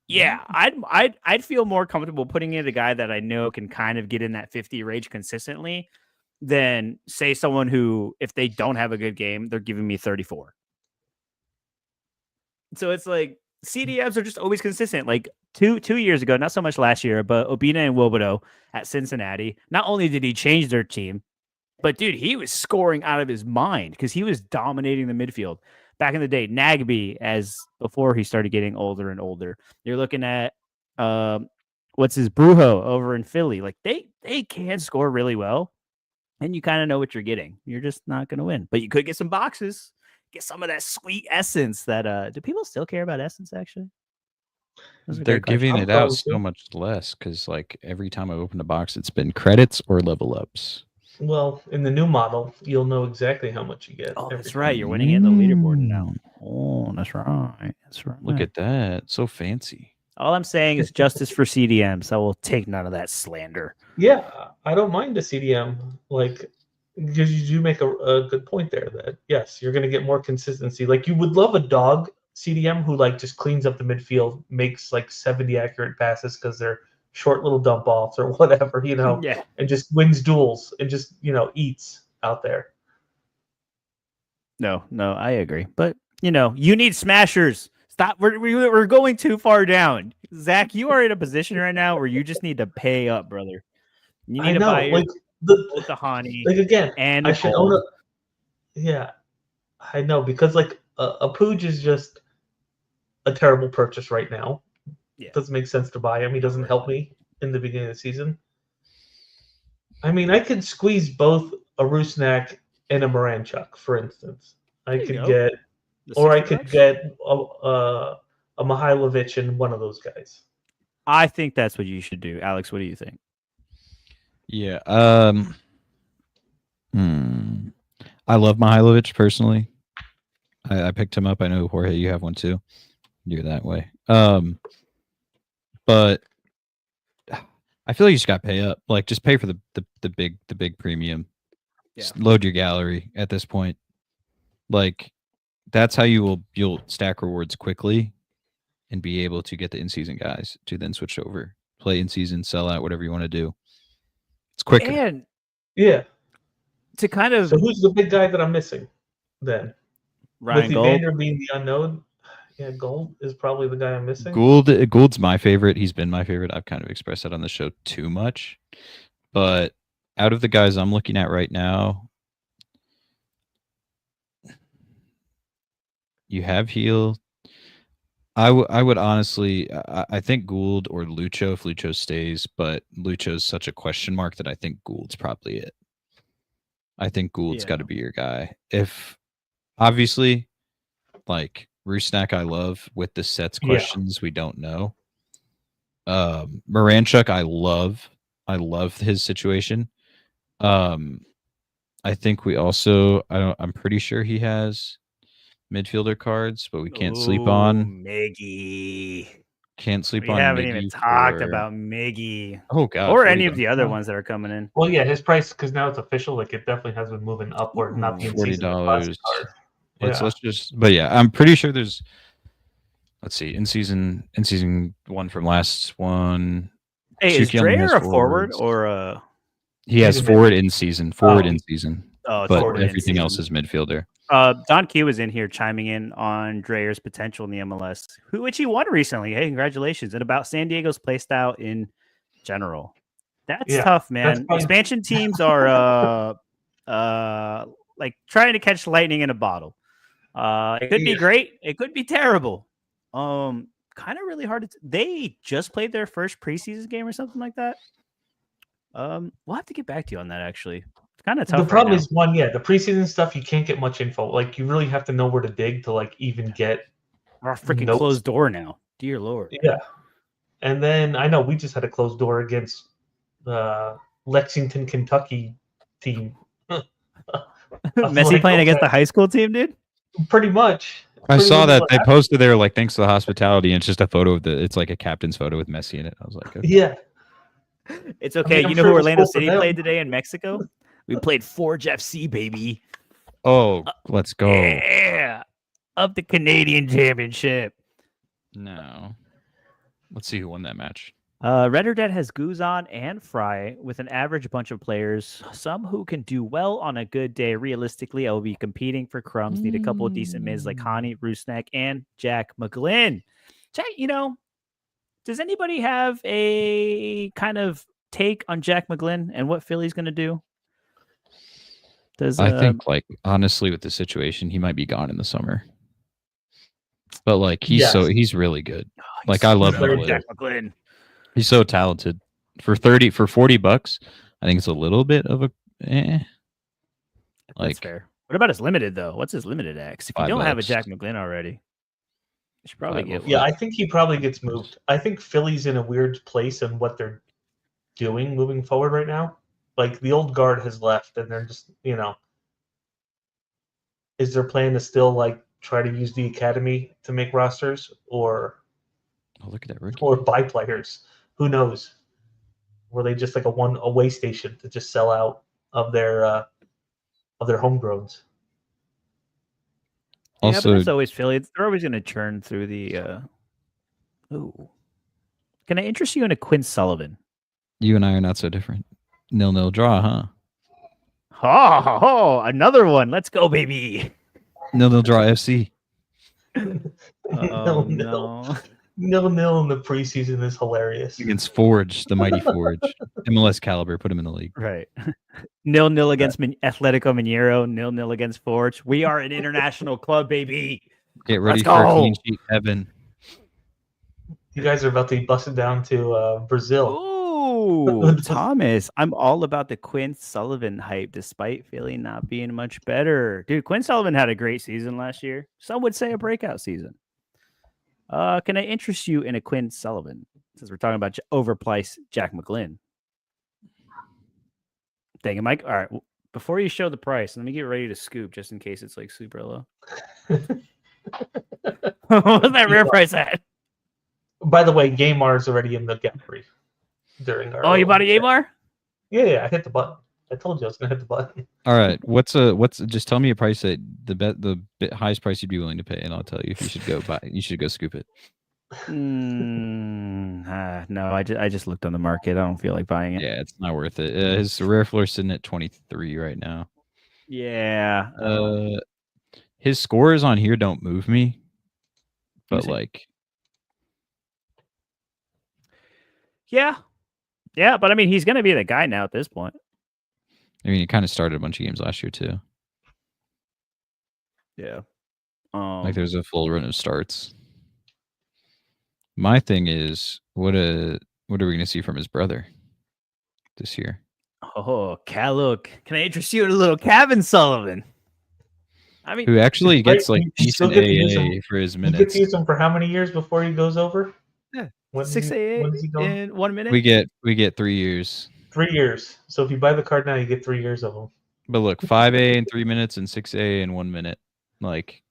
Yeah. I'd feel more comfortable putting in a guy that I know can kind of get in that 50 range consistently than say someone who, if they don't have a good game, they're giving me 34. So it's like CDMs are just always consistent. Like two years ago, not so much last year, but Obina and Wilbedo at Cincinnati, not only did he change their team, but dude, he was scoring out of his mind because he was dominating the midfield. Back in the day, Nagby, as before he started getting older and older. You're looking at what's his Brujo over in Philly. Like they can score really well, and you kind of know what you're getting. You're just not going to win, but you could get some boxes. Get some of that sweet essence that do people still care about essence actually? They're giving it out so much less because like every time I open a box, it's been credits or level ups. Well, in the new model, you'll know exactly how much you get. Oh, that's right. You're winning it in the leaderboard now. Oh, that's right. That's right. Look at that. So fancy. All I'm saying is justice for CDMs. I will take none of that slander. Yeah, I don't mind a CDM. Like, because you do make a good point there that yes, you're going to get more consistency. Like you would love a dog CDM who like just cleans up the midfield, makes like 70 accurate passes because they're short little dump offs or whatever, Yeah. and just wins duels and just eats out there. No, I agree. But you need smashers. Stop. We're going too far down. Zach, you are in a position right now where you just need to pay up, brother. You need to buy with the Hani. Like again, and I should own a. Yeah, I know, because like a Pooch is just a terrible purchase right now. Yeah. Doesn't make sense to buy him. He doesn't help really. me in the beginning of the season. I mean, I could squeeze both a Rusnak and a Moranchuk, for instance. I There you could go. get, The or I 60 could bucks? get a Mihailovic and one of those guys. I think that's what you should do. Alex, what do you think? Yeah. I love Mihailovic personally. I picked him up. I know Jorge, you have one too. You're that way. But I feel like you just got to pay up. Like, just pay for the big premium. Yeah. Just load your gallery at this point. Like, that's how you'll stack rewards quickly, and be able to get the in season guys to then switch over, play in season, sell out, whatever you want to do. It's quicker. And Yeah. to kind of So who's the big guy that I'm missing then? Ryan With Gold, Evander being the unknown, yeah, Gold is probably the guy I'm missing. Gould's my favorite. He's been my favorite. I've kind of expressed that on the show too much. But out of the guys I'm looking at right now, you have Heel. I would honestly, I think Gould or Lucho if Lucho stays, but Lucho's such a question mark that I think Gould's probably it. I think Gould's got to be your guy. If obviously, like Rusnak, I love with the sets questions we don't know. Moranchuk, I love his situation. I think we also, I'm pretty sure he has midfielder cards, but we can't sleep on Miggy. Can't sleep We on haven't Miggy even talked for- about Miggy Oh god, or 40 any of the other Oh. ones that are coming in. Well, yeah, his price, because now it's official. Like, it definitely has been moving upward, not the in-season classic $40. card. Let's just, but yeah, I'm pretty sure there's. Let's see, in season one from last one. Hey, is Suki only has Dreyer a forward forwards. or a? He has He's a forward in season, Oh, in season, it's but forward in everything else season. is midfielder. Don Q was in here chiming in on Dreyer's potential in the MLS, which he won recently. Hey, congratulations! And about San Diego's play style in general. That's tough, man. Expansion teams are like trying to catch lightning in a bottle. It could be great. It could be terrible. Kind of really hard to. They just played their first preseason game or something like that. We'll have to get back to you on that. Actually, it's kind of tough. The problem is the preseason stuff you can't get much info. Like, you really have to know where to dig to like even get. Our freaking closed door now. Dear Lord. Yeah, and then I know we just had a closed door against Lexington, Kentucky team. Messi playing against the high school team, dude. Pretty much. I saw that they posted there like thanks to the hospitality, and it's just a photo of it's like a captain's photo with Messi in it. I was like, okay. Yeah. It's okay. You know who Orlando City played today in Mexico? We played Forge FC, baby. Oh, let's go. Yeah. Of the Canadian Championship. No. Let's see who won that match. Red or Dead has Guzan and Fry with an average bunch of players. Some who can do well on a good day. Realistically, I will be competing for crumbs. Need a couple of decent mids like Hani, Rusnak, and Jack McGlynn. Jack, does anybody have a kind of take on Jack McGlynn and what Philly's going to do? I think, like, honestly, with the situation, he might be gone in the summer. But like, he's really good. Like, I love Jack McGlynn. He's so talented. For $40, I think it's a little bit of a That's fair. What about his limited though? What's his limited X? If you don't have a Jack McGlynn already, you should probably get one. Yeah, I think he probably gets moved. I think Philly's in a weird place in what they're doing moving forward right now. Like, the old guard has left, and they're just, is their plan to still like try to use the academy to make rosters, or look at that rookie, or buy players? Who knows? Were they just like a way station to just sell out of their homegrowns? Also, but it's always Philly. They're always going to churn through the. Ooh, can I interest you in a Quinn Sullivan? You and I are not so different. 0-0 draw, huh? Oh, another one. Let's go, baby. 0-0 draw FC. Oh no. 0-0 in the preseason is hilarious. Against Forge, the mighty Forge. MLS caliber, put him in the league. Right. 0-0 against Atletico Mineiro, 0-0 against Forge. We are an international club, baby. Get ready Let's for a clean go. sheet, Evan. You guys are about to be busted down to Brazil. Ooh, Thomas. I'm all about the Quinn Sullivan hype, despite feeling not being much better. Dude, Quinn Sullivan had a great season last year. Some would say a breakout season. Can I interest you in a Quinn Sullivan? Since we're talking about overpriced Jack McGlynn. Dang it, Mike. All right. Before you show the price, let me get ready to scoop just in case it's like super low. What's that rare price at? By the way, Gamar is already in the gallery during our. Oh, you bought a Yamar? Yeah, I hit the button. I told you I was gonna hit the button. All right, what's just tell me a price that the highest price you'd be willing to pay, and I'll tell you if you should go buy. You should go scoop it. No, I just looked on the market. I don't feel like buying it. Yeah, it's not worth it. His rare floor sitting at 23 right now. Yeah. His scores on here don't move me, but like, yeah, but I mean, he's gonna be the guy now at this point. I mean, he kind of started a bunch of games last year too. Yeah. Like there's a full run of starts. My thing is, what are we going to see from his brother this year? Oh, look! Can I interest you in a little Kevin Sullivan? I mean, who actually gets like decent AA for his minutes. You get to use him for how many years before he goes over? Yeah, when 6 AA in 1 minute. We get 3 years. 3 years. So if you buy the card now, you get 3 years of them. But look, 5A in 3 minutes and 6A in 1 minute. Like,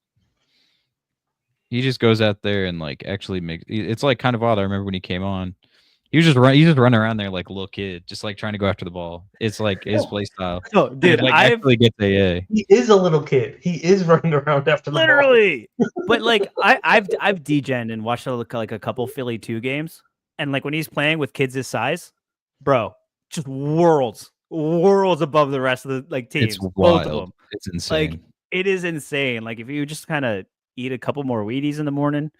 he just goes out there and like actually makes. It's like kind of odd. I remember when he came on, he just run around there like a little kid, just like trying to go after the ball. It's like his play style. Oh, dude, like actually gets AA. He is a little kid. He is running around after the literally. But like I've degened and watched like a couple Philly 2 games, and like when he's playing with kids his size, bro, just worlds above the rest of the like teams. It's wild. Both of them. It's insane. Like it is insane. Like if you just kind of eat a couple more Wheaties in the morning,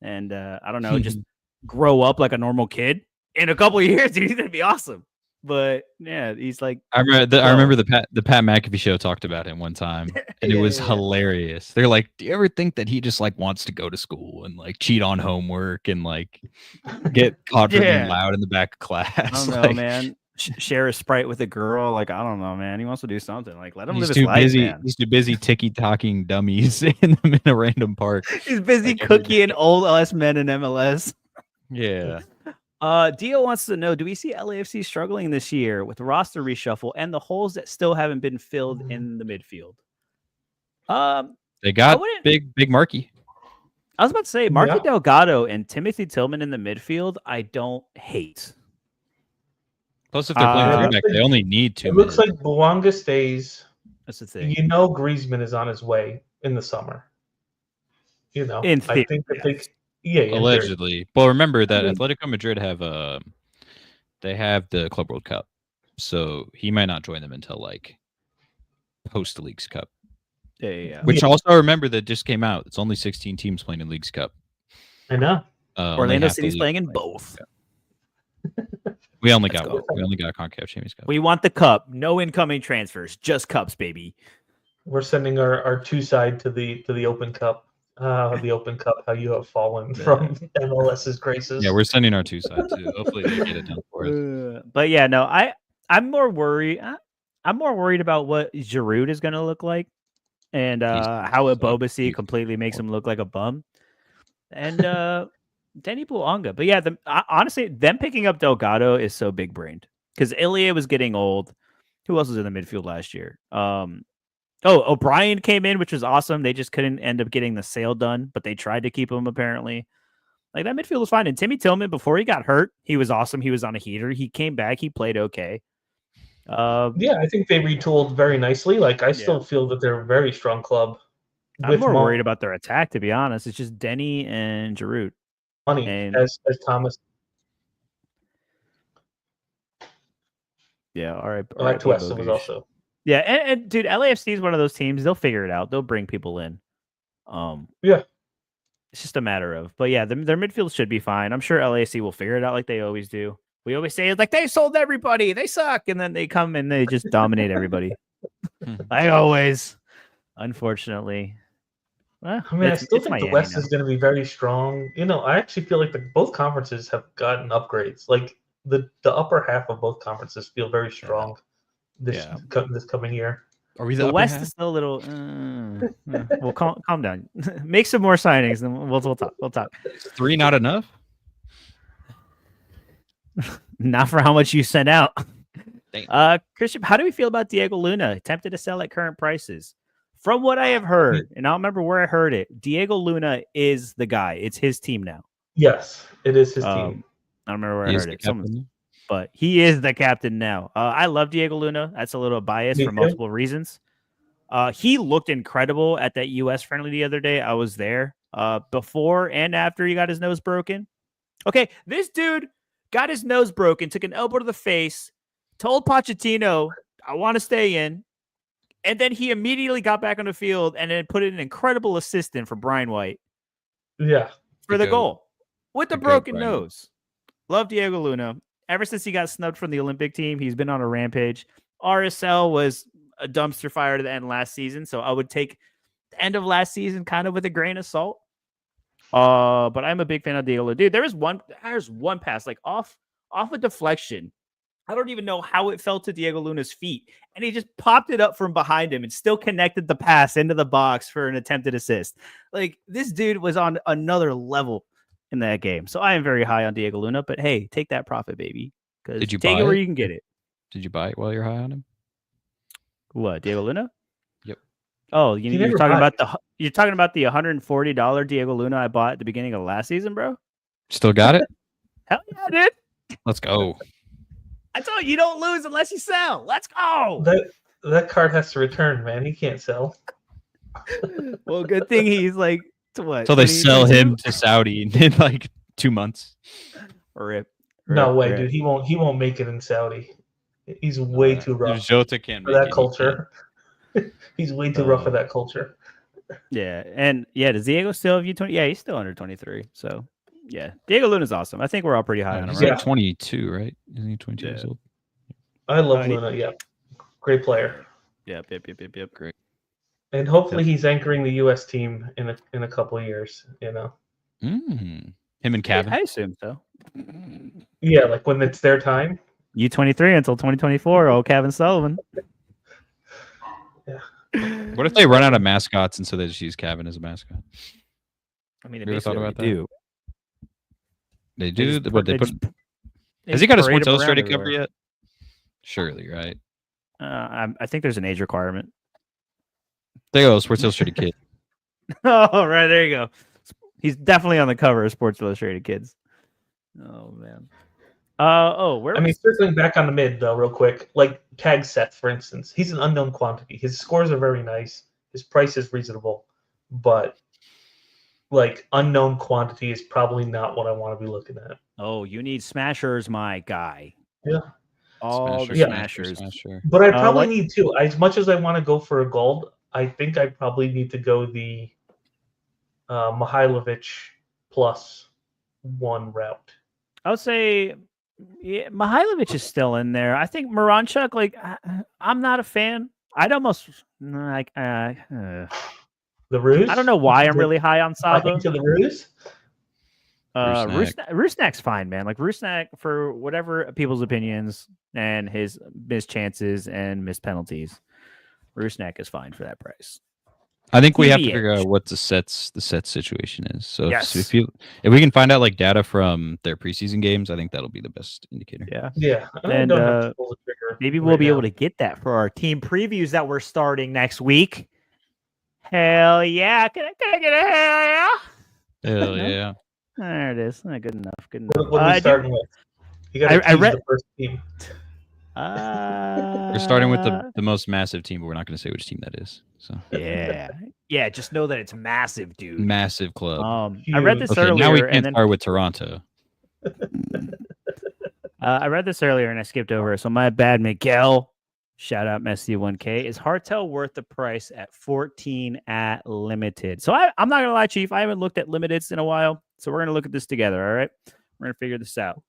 and I don't know, just grow up like a normal kid in a couple of years, dude, he's gonna be awesome. But yeah, he's like I remember the Pat McAfee show talked about him one time, and it was hilarious. They're like, do you ever think that he just like wants to go to school and like cheat on homework and like get caught for being loud in the back of class? I don't know, man. Share a Sprite with a girl, like I don't know, man. He wants to do something. Like let him live his life, man. He's too busy ticky-talking dummies in a random park. He's busy cooking old us men in MLS. Yeah. Dio wants to know, do we see LAFC struggling this year with roster reshuffle and the holes that still haven't been filled in the midfield? They got big Marky. I was about to say Marky Delgado and Timothy Tillman in the midfield, I don't hate. Plus, if they're playing 3-back, they only need 2 minutes. It looks like Bouanga stays. That's the thing. You know, Griezmann is on his way in the summer. You know, in theory, I think that allegedly. Well, remember that Atletico Madrid have they have the Club World Cup, so he might not join them until like post Leagues Cup. Yeah. Which also remember that just came out. It's only 16 teams playing in Leagues Cup. I know. Orlando City's playing in both. We only got CONCACAF Champions Cup. We want the cup. No incoming transfers, just cups, baby. We're sending our 2 side to the Open Cup. The Open Cup, how you have fallen from MLS's graces. Yeah, we're sending our 2 side too. Hopefully they get it done for us. But yeah, no, I'm more worried. I'm more worried about what Giroud is going to look like, and how Bobasi completely makes him look like a bum, and Danny Bouanga. But yeah, honestly, them picking up Delgado is so big brained because Ilya was getting old. Who else was in the midfield last year? O'Brien came in, which was awesome. They just couldn't end up getting the sale done, but they tried to keep him apparently. Like that midfield was fine. And Timmy Tillman, before he got hurt, he was awesome. He was on a heater. He came back. He played okay. I think they retooled very nicely. Like I still feel that they're a very strong club. I'm more worried about their attack, to be honest. It's just Denny and Giroud. Money as Thomas. Yeah, all right. Tuesta was also. Yeah, and dude, LAFC is one of those teams. They'll figure it out. They'll bring people in. Yeah. It's just a matter of, but yeah, their midfield should be fine. I'm sure LAC will figure it out like they always do. We always say it's like they sold everybody, they suck, and then they come and they just dominate everybody. Like always, unfortunately. Well, I mean, I still it's think the Miami West now. is going to be very strong. I actually feel like both conferences have gotten upgrades. Like the upper half of both conferences feel very strong this coming year. Are we The upper West half? is still a little. Well, calm down. Make some more signings, and we'll talk. We'll talk. Is 3 not enough? Not for how much you sent out. Damn. Christian, how do we feel about Diego Luna? Tempted to sell at current prices. From what I have heard, and I don't remember where I heard it, Diego Luna is the guy. It's his team now. Yes, it is his team. I don't remember where He I is heard the it. captain? But he is the captain now. I love Diego Luna. That's a little biased Me for too. multiple reasons. He looked incredible at that U.S. friendly the other day. I was there before and after he got his nose broken. Okay, this dude got his nose broken, took an elbow to the face, told Pochettino, I want to stay in. And then he immediately got back on the field and then put in an incredible assistant for Brian White. Yeah. For the goal with the broken Brian. nose. Love Diego Luna. Ever since he got snubbed from the Olympic team, he's been on a rampage. RSL was a dumpster fire to the end last season, so I would take the end of last season kind of with a grain of salt. But I'm a big fan of Diego Luna. Dude, there's one pass like off a deflection. I don't even know how it fell to Diego Luna's feet, and he just popped it up from behind him and still connected the pass into the box for an attempted assist. Like, this dude was on another level in that game. So I am very high on Diego Luna, but hey, take that profit, baby. Because Did you take buy it where it? you can get it. Did you buy it while you're high on him? What, Diego Luna? Yep. Oh, you're never talking buys. about the $140 Diego Luna I bought at the beginning of last season, bro? Still got it? Hell yeah, dude. Let's go. I told you don't lose unless you sell. Let's go. That card has to return, man. He can't sell. Well, good thing he's like, what? Until they sell 22? him to Saudi in like 2 months. Rip. No way, Rip. dude. He won't make it in Saudi. He's way too If rough Jota can't for make that it, culture. He's way too rough for that culture. Yeah, and yeah, does Diego still have U20? Yeah, he's still under 23. So yeah, Diego Luna's awesome. I think we're all pretty high on him, he's right? like 22, right? Isn't he 22 years old? I love Luna. Yeah, great player. Yep. Great. And hopefully he's anchoring the U.S. team in a couple of years. Him and Kevin. I assume so. Yeah, like when it's their time. U23 until 2024. Oh, Kevin Sullivan. Yeah. What if they run out of mascots and so they just use Kevin as a mascot? I mean, You ever thought about that? do. They do. just What put- they they put? just- they Has he just got a parade Sports him around Illustrated cover everywhere. yet? Surely, right? I think there's an age requirement. There you go, Sports Illustrated kid. Oh, right. There you go. He's definitely on the cover of Sports Illustrated Kids. Oh, man. Where I mean, was circling back on the mid though, real quick. Like Tag Seth, for instance, he's an unknown quantity. His scores are very nice. His price is reasonable, but like unknown quantity is probably not what I want to be looking at. Oh, you need smashers, my guy. Yeah. All the Smasher, smashers. Smasher. But I probably what- need two. As much as I want to go for a gold, I think I probably need to go the Mihailovic plus one route. I would say Mihailovic is still in there. I think Moranchuk, like, I'm not a fan. I'd almost like The Ruse? I don't know why I'm really high on I Saba. think to the Ruse? Rusnak fine, man. Like Rusnak, for whatever people's opinions and his missed chances and missed penalties, Rusnak is fine for that price. I think we have to TBH. figure out what the set situation is. So Yes. if we can find out like data from their preseason games, I think that'll be the best indicator. Yeah. Yeah. I And, don't have to pull the trigger Maybe right we'll be now. able to get that for our team previews that we're starting next week. Hell yeah. Can I get a hell yeah? Hell yeah. There it is. Good enough. Good What enough. are we starting with? You got to I choose read- the first team. We're starting with the most massive team, but we're not going to say which team that is. So Yeah. Just know that it's massive, dude. massive club. I read this Okay, earlier. now we and can't then start with Toronto. I read this earlier and I skipped over it. So my bad, Miguel. Shout out Messi1K. Is Hartel worth the price at 14 at limited? So I'm not gonna lie, Chief. I haven't looked at limiteds in a while, so we're gonna look at this together. All right, we're gonna figure this out.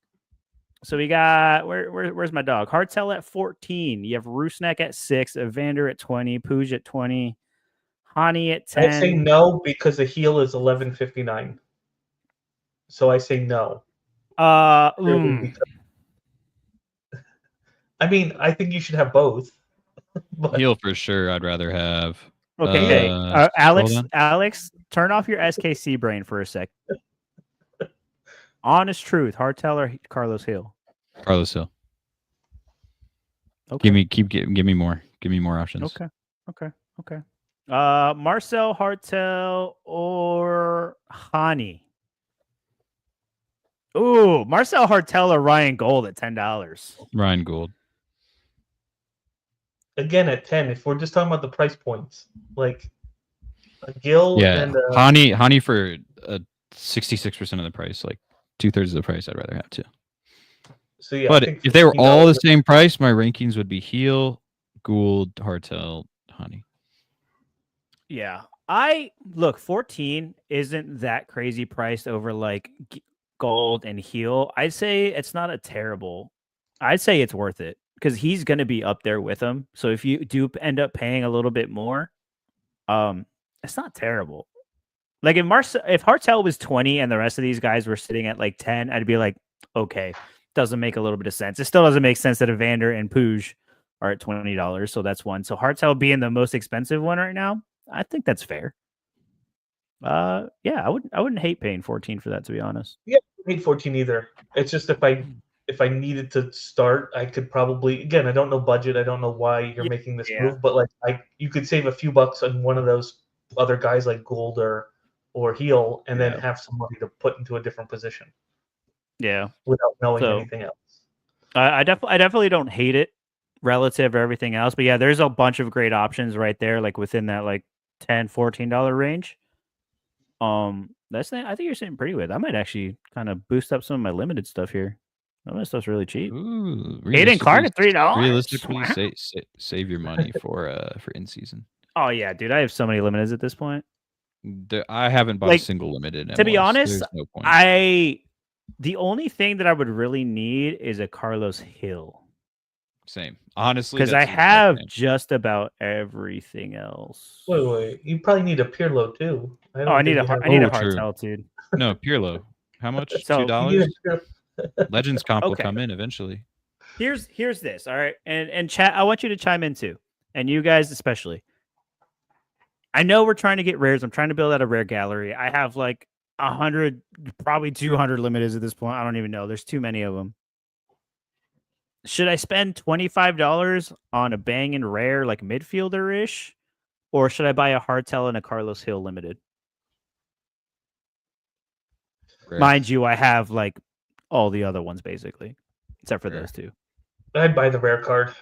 So we got where's my dog? Hartel at 14. You have Rusnak at 6, Evander at 20, Puj at 20, Hani at I say 10. no because the heel is 11.59. So I say no. I mean, I think you should have both. But Heel for sure. I'd rather have. Okay, hold Alex, on. Alex, turn off your SKC brain for a sec. Honest truth, Hartel or Carlos Hill? Carlos Hill. Okay. Give me more. Give me more options. Okay. Marcel Hartel or Hani? Ooh, Marcel Hartel or Ryan Gold at $10. Ryan Gould. again, at 10, if we're just talking about the price points, like a Gil Yeah, and Hani for 66% of the price, like 2/3 of the price. I'd rather have too. so yeah. I But think if they were all the $15 same price, my rankings would be Heel, Gould, Hartel, Hani. Yeah. Look, 14 isn't that crazy priced over like Gold and Heel. I'd say it's not a terrible. I'd say it's worth it because he's going to be up there with him. So if you do end up paying a little bit more, it's not terrible. Like if Hartel was 20 and the rest of these guys were sitting at like 10, I'd be like, okay, doesn't make a little bit of sense. It still doesn't make sense that Evander and Puj are at $20. So that's one. So Hartel being the most expensive one right now, I think that's fair. Yeah, I wouldn't hate paying 14 for that, to be honest. Yeah, I hate 14 either. It's just if I needed to start, I could probably, again, I don't know budget, I don't know why you're making this move, but like you could save a few bucks on one of those other guys like Gould or Heel, and then have some money to put into a different position. Yeah, without knowing anything else. I definitely don't hate it relative to everything else, but yeah, there's a bunch of great options right there, like within that like $10-$14 range. I think you're sitting pretty with. I might actually kind of boost up some of my limited stuff here. Some of that stuff's really cheap. Ooh, Aiden Clark at $3. Realistically, save your money for in season. Oh yeah, dude, I have so many limiteds at this point. I haven't bought a single limited. To be honest, no point. The only thing that I would really need is a Carlos Hill. Same, honestly, because I have just about everything else. Wait, you probably need a Pirlo too. I need a Hartel, dude. No, Pirlo. How much? So, $2. Legends comp will come in eventually. Here's this, all right, and chat. I want you to chime in too, and you guys especially. I know we're trying to get rares. I'm trying to build out a rare gallery. I have like 100, probably 200 limiteds at this point. I don't even know. There's too many of them. Should I spend $25 on a banging rare like midfielder-ish? Or should I buy a Hartel and a Carlos Hill limited? Rare. Mind you, I have like all the other ones basically, except for those two. I'd buy the rare card.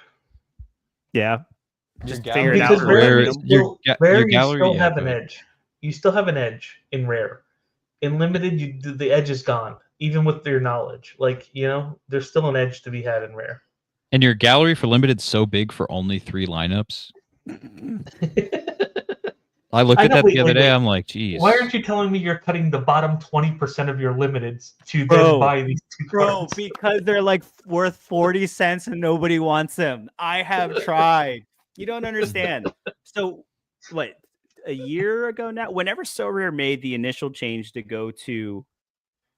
Yeah. Just figure it out. Because rare, you still have an edge. You still have an edge in rare. In limited, the edge is gone. Even with your knowledge, like, there's still an edge to be had in rare. And your gallery for limited so big for only 3 lineups. I looked at that the other day. I'm like, geez. Why aren't you telling me you're cutting the bottom 20% of your limiteds to then buy these 2 cards? Because they're like worth 40 cents and nobody wants them. I have tried. You don't understand. So, what, a year ago now, whenever Sorare made the initial change to go to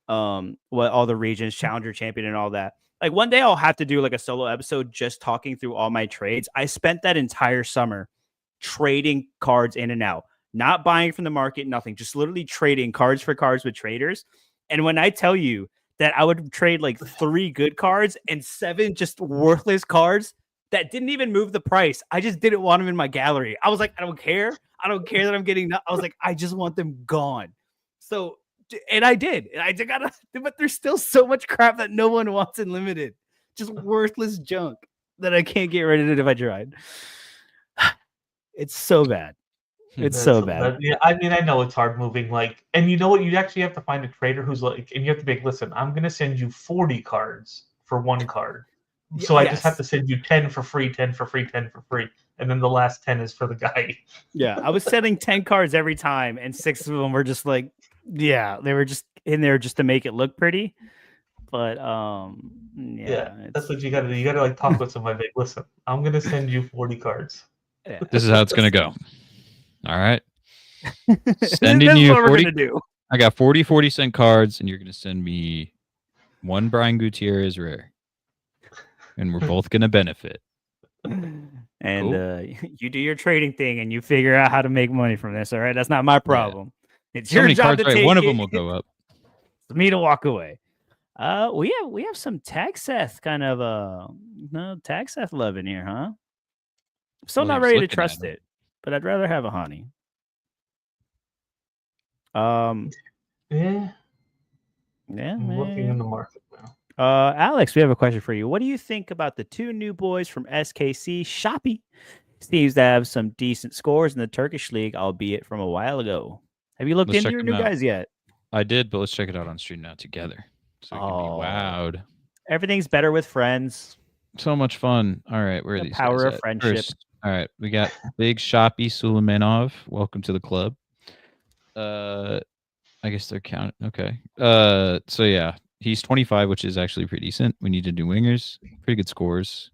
all the regions, challenger champion and all that, like one day I'll have to do like a solo episode just talking through all my trades. I spent that entire summer trading cards in and out, not buying from the market, nothing, just literally trading cards for cards with traders. And when I tell you that I would trade like 3 good cards and 7 just worthless cards that didn't even move the price, I just didn't want them in my gallery. I was like, I don't care that I'm getting, I was like, I just want them gone. So, and I did, but there's still so much crap that no one wants in limited, just worthless junk that I can't get rid of it if I tried. It's so bad. It's so bad. Yeah, I mean, I know it's hard moving, like, and you know what? You actually have to find a trader who's like, and you have to be like, listen, I'm going to send you 40 cards for 1 card. So I just have yes. to send you 10 for free, 10 for free, 10 for free, and then the last 10 is for the guy. Yeah, I was sending 10 cards every time, and 6 of them were just like, yeah, they were just in there just to make it look pretty. But Yeah, that's it's what you gotta do. You gotta like talk with somebody. Like, listen, I'm gonna send you 40 cards. yeah. This is how it's gonna go. All right. This Sending is you what we're 40. gonna do. I got 40-cent cards, and you're gonna send me one Brian Gutierrez rare, and we're both gonna benefit. And Cool. you do your trading thing, and you figure out how to make money from this. All right, that's not my problem. It's So your many job cards, to right? take One of it. them will go up. It's me to walk away. We have some tag Seth kind of no tag Seth love in here, huh? Still not William's ready to looking at trust him. it, but I'd rather have a honey. Yeah, Yeah, I'm looking in man. the market now. Alex, we have a question for you. What do you think about the 2 new boys from SKC? Shopee seems to have some decent scores in the Turkish league, albeit from a while ago. Have you looked Let's into check your them new out. guys yet? I did, but let's check it out on stream now together, so we can be Oh, wowed. everything's better with friends. So much fun. All right, where are The these power guys of at? friendship. First, all right, we got Big Shoppy Suleimanov. Welcome to the club. I guess they're counting. Okay. So yeah, he's 25, which is actually pretty decent. We need to do wingers. Pretty good scores.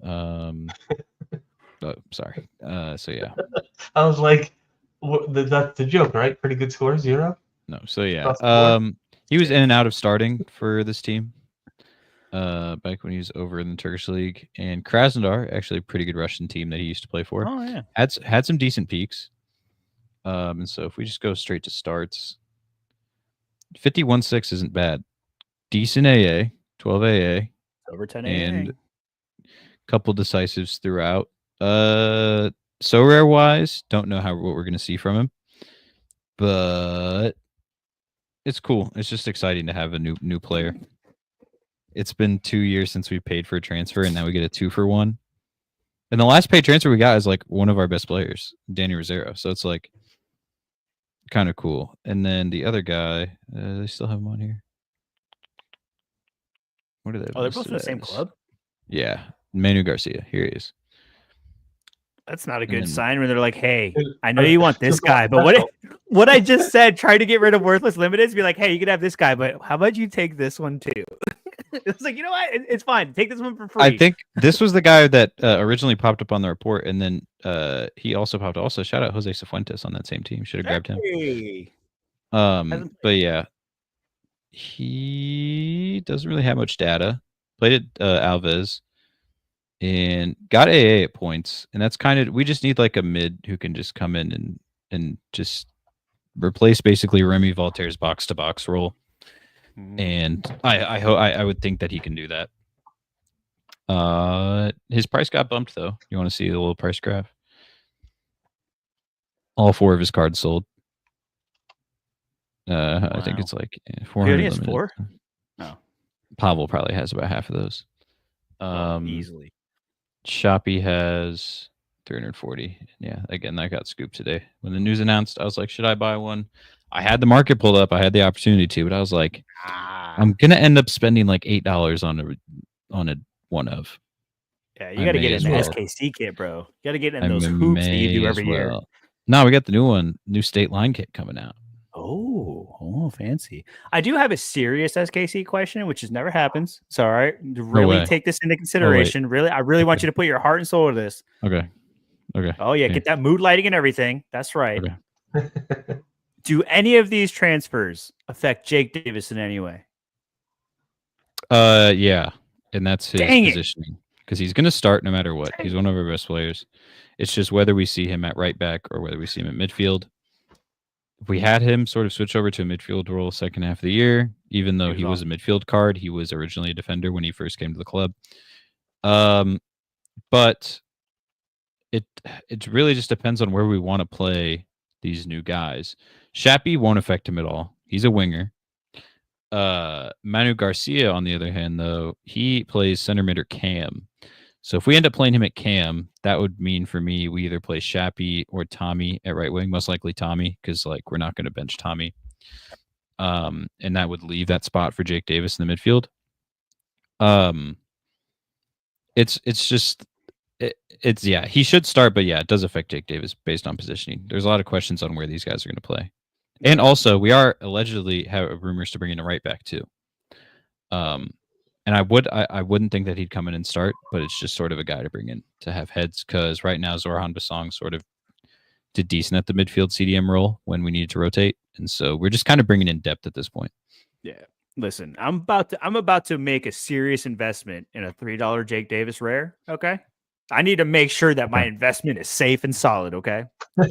Oh, sorry. So yeah. I was like, that's the joke, right? Pretty good score, 0. No. So yeah. Across the board? He was in and out of starting for this team. Back when he was over in the Turkish league, and Krasnodar, actually a pretty good Russian team that he used to play for, Oh yeah. had some decent peaks. And so if we just go straight to starts, 51-6 isn't bad. Decent AA, 12 AA, Over 10 and AA. couple decisives throughout. So rare wise, don't know what we're gonna see from him, but it's cool. It's just exciting to have a new player. It's been 2 years since we paid for a transfer, and now we get a 2-for-1. And the last paid transfer we got is like one of our best players, Danny Rosero. So it's like kind of cool. And then the other guy, they still have him on here. What are they? Oh, they're both in the same club? Yeah. Manu Garcia. Here he is. That's not a And good then- sign when they're like, hey, Dude, I know you want this guy, but what I just said, try to get rid of worthless limiteds, be like, hey, you can have this guy, but how about you take this one too? It's like, you know what? It's fine. Take this one for free. I think this was the guy that originally popped up on the report, and then he also popped. Also, shout out Jose Cifuentes on that same team. Should have grabbed him. Hey. But yeah, he doesn't really have much data. Played at Alves and got AA at points, and that's kind of we just need like a mid who can just come in and just replace basically Remy Voltaire's box to box role. And I would think that he can do that. His price got bumped though. You want to see a little price graph? All 4 of his cards sold. I think it's like 400. He only has limited. 4? No. Pavel probably has about half of those. Easily. Shopee has 340. Yeah, again, that got scooped today. When the news announced, I was like, should I buy one? I had the market pulled up. I had the opportunity to, but I was like, I'm gonna end up spending like $8 on a one of. Yeah, you got to get in the well. SKC kit, bro. You got to get in I those hoops that you do may every as year. well. No, we got the new one, new state line kit coming out. Oh, fancy. I do have a serious SKC question, which never happens. It's all right. Really way. take this into consideration. I really want you to put your heart and soul to this. Okay. Oh, yeah. Okay. Get that mood lighting and everything. That's right. Okay. Do any of these transfers affect Jake Davis in any way? Yeah, and that's his Dang it. positioning because he's going to start no matter what. He's one of our best players. It's just whether we see him at right back or whether we see him at midfield. If we had him sort of switch over to a midfield role second half of the year, even though he was a midfield card, he was originally a defender when he first came to the club. But it really just depends on where we want to play these new guys. Shappy won't affect him at all. He's a winger. Manu Garcia, on the other hand, though, he plays center mid or cam. So if we end up playing him at cam, that would mean for me we either play Shappy or Tommy at right wing, most likely Tommy, because like we're not going to bench Tommy. And that would leave that spot for Jake Davis in the midfield. it's just it's yeah, he should start, but yeah, it does affect Jake Davis based on positioning. There's a lot of questions on where these guys are going to play, and also we are allegedly have rumors to bring in a right back too. And I wouldn't think that he'd come in and start, but it's just sort of a guy to bring in to have heads because right now Zorhan Basong sort of did decent at the midfield CDM role when we needed to rotate, and so we're just kind of bringing in depth at this point. Yeah. Listen, I'm about to make a serious investment in a $3 Jake Davis rare. Okay. I need to make sure that my Okay. investment is safe and solid. Okay.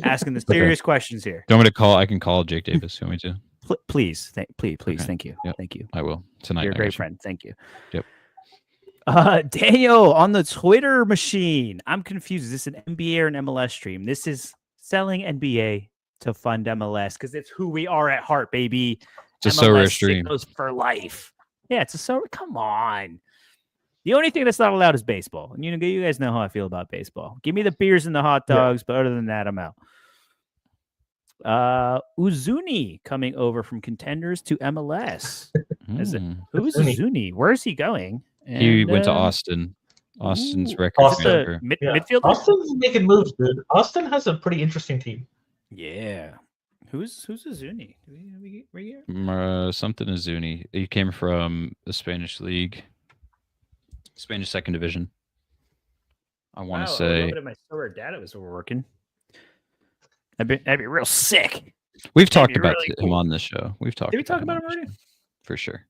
Asking the serious questions here. Do you want me to call? I can call Jake Davis. You want me to? Please, please, Okay. thank you. Yep. Thank you. I will tonight. You're a I great got you. friend. Thank you. Yep. Daniel on the Twitter machine. I'm confused. Is this an NBA or an MLS stream? This is selling NBA to fund MLS because it's who we are at heart, baby. It's a so rare MLS stream. signals for life. Yeah, it's a so. Come on. The only thing that's not allowed is baseball. And you guys know how I feel about baseball. Give me the beers and the hot dogs, but other than that, I'm out. Uzuni coming over from Contenders to MLS. Who's Uzuni? Where's he going? And, he went to Austin. Austin's record. Midfielder? Austin's making moves, dude. Austin has a pretty interesting team. Yeah. Who's Uzuni? Something Uzuni. He came from the Spanish league, Spanish second division. I want to say. I love it if my Sorare data was working. That'd be real sick. We've talked about him on this show. Did we talk about him already? For sure.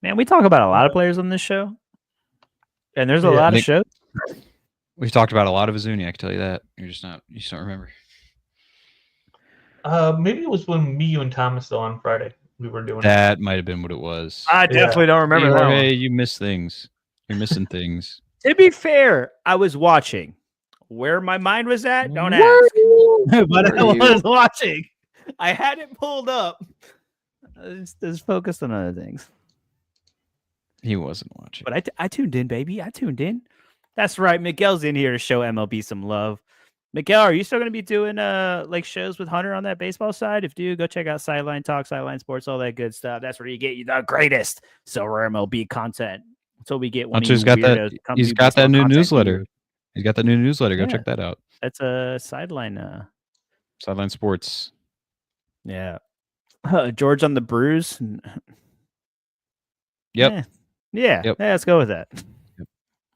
Man, we talk about a lot of players on this show, and there's a lot of shows. We've talked about a lot of Uzuni. I can tell you that. You just don't remember. Maybe it was when me, you, and Thomas though on Friday we were doing that. Might have been what it was. I definitely don't remember that. Hey, you miss things. You're missing things. To be fair, I was watching. Where my mind was at, don't ask. But I was watching. I had it pulled up. I was focused on other things. He wasn't watching. But I tuned in, baby. I tuned in. That's right. Miguel's in here to show MLB some love. Miguel, are you still going to be doing like shows with Hunter on that baseball side? If you do, go check out Sideline Talk, Sideline Sports, all that good stuff. That's where you get the greatest Sorare MLB content. Until we get one. He's got that new newsletter. He's got that new newsletter. Go check that out. That's a Sideline. Sideline Sports. Yeah. George on the Brews. Yep. Yeah. Yep. Let's go with that.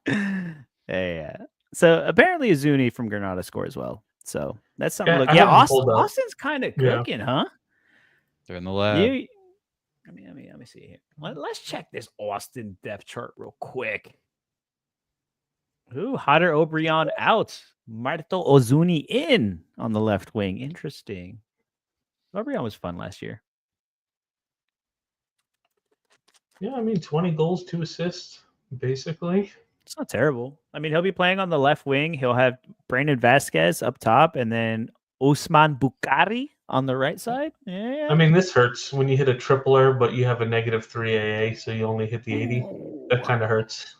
Yep. Yeah. So apparently Uzuni from Granada score as well. So that's something. Austin's kind of cooking, huh? They're in the lab. Let me see here. Let's check this Austin depth chart real quick. Ooh, Hodder O'Brien out. Marto Ozuni in on the left wing. Interesting. O'Brien was fun last year. Yeah, I mean 20 goals, 2 assists, basically. It's not terrible. I mean, he'll be playing on the left wing. He'll have Brandon Vasquez up top and then Usman Bukhari on the right side. Yeah. I mean, this hurts when you hit a tripler, but you have a -3 AA, so you only hit the 80. That kind of hurts.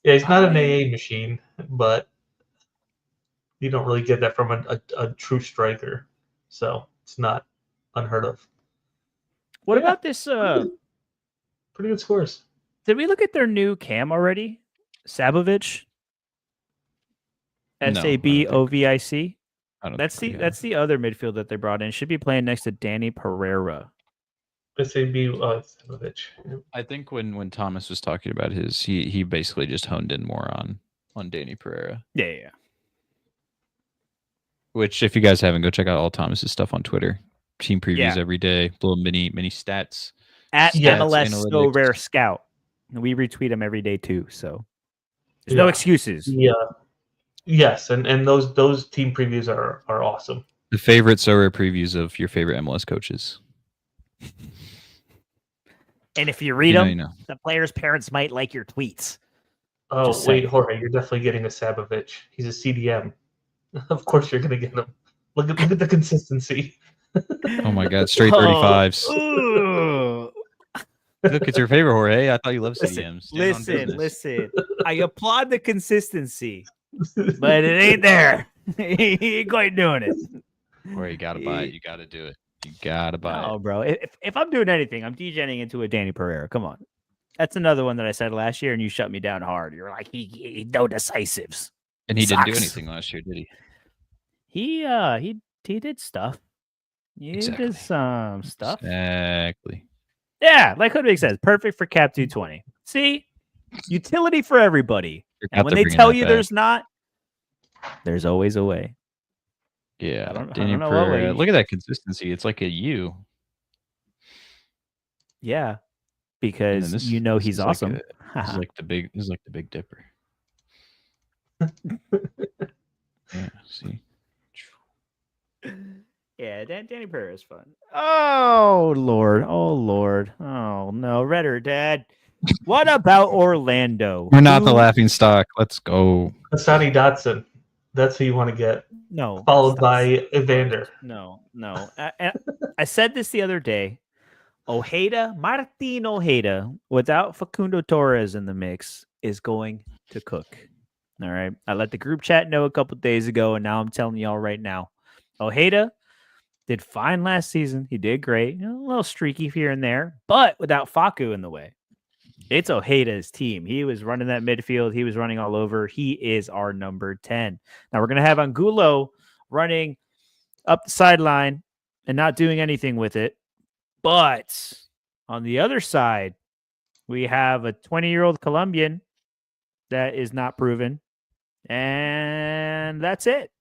Yeah, he's not an AA machine, but you don't really get that from a true striker. So it's not unheard of. What about this? Pretty good scores. Did we look at their new cam already? Sabovic? Sabovic? That's the other midfield that they brought in. Should be playing next to Danny Pereira. Sabovic. I think when Thomas was talking about his, he basically just honed in more on Danny Pereira. Yeah. Which, if you guys haven't, go check out all Thomas's stuff on Twitter. Team previews every day, little mini stats. At MLS Sorare Scout. We retweet them every day too, so there's no excuses. Yeah. Yes, and those team previews are awesome. The favorite Sorare previews of your favorite MLS coaches. And if you read them, the players' parents might like your tweets. Oh, wait, Jorge, you're definitely getting a Sabovic. He's a CDM. Of course you're going to get him. Look at the consistency. Oh, my God. Straight 35s. Look, it's your favorite, Jorge. I thought you loved CDMs. Listen. I applaud the consistency, but it ain't there. He ain't quite doing it. Or you got to buy it. You got to do it. You got to buy it. Oh, bro. If I'm doing anything, I'm degenerating into a Danny Pereira. Come on. That's another one that I said last year, and you shut me down hard. You're like, he no decisives. And he didn't do Sucks. anything last year, did he? He did stuff. He Exactly. did some stuff. Exactly. Yeah, like Hoodwig says, perfect for Cap 220. See, utility for everybody. Forgot And when to they bring tell that you back. there's not, there's always a way. Yeah. I don't Danny know what way. Pereira. Look at that consistency. It's like a U. Yeah, And then because this, you know this he's is like awesome. this is like the Big Dipper. Yeah. See. Yeah, Danny Pereira is fun. Oh Lord, oh no, Redder Dad. What about Orlando? We're not the Who- laughing stock. Let's go. Asani Dotson. That's who you want to get. No, Followed stop. by Evander. No. I said this the other day. Martin Ojeda, without Facundo Torres in the mix, is going to cook. All right. I let the group chat know a couple days ago, and now I'm telling y'all right now. Ojeda did fine last season. He did great. A little streaky here and there, but without Facu in the way. It's Ojeda's team. He was running that midfield. He was running all over. He is our number 10. Now we're going to have Angulo running up the sideline and not doing anything with it. But on the other side, we have a 20-year-old Colombian that is not proven. And that's it.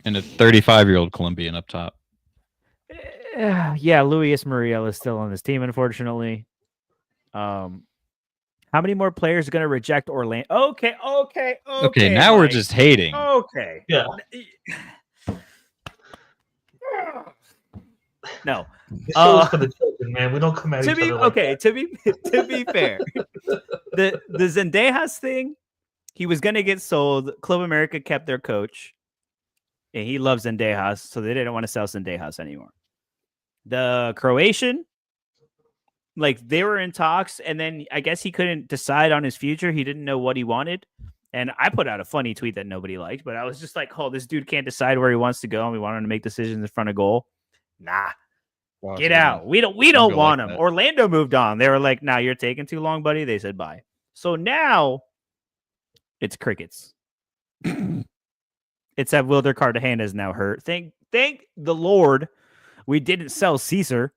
And a 35-year-old Colombian up top. Yeah, Luis Muriel is still on this team, unfortunately. How many more players are going to reject Orlando? Okay. Now we're Mike. just hating. Okay. Yeah. No. This show is for the children, man. We don't come at each other like that. To be fair, the Zendejas thing, he was going to get sold. Club America kept their coach, and he loves Zendejas, so they didn't want to sell Zendejas anymore. The Croatian, like they were in talks, and then I guess he couldn't decide on his future. He didn't know what he wanted. And I put out a funny tweet that nobody liked, but I was just like, oh, this dude can't decide where he wants to go, and we want him to make decisions in front of goal. Nah. Wow, Get so out. We don't go want like him. that. Orlando moved on. They were like, nah, you're taking too long, buddy. They said bye. So now it's crickets. It's that Wilder Cartagena is now hurt. Thank the Lord we didn't sell Caesar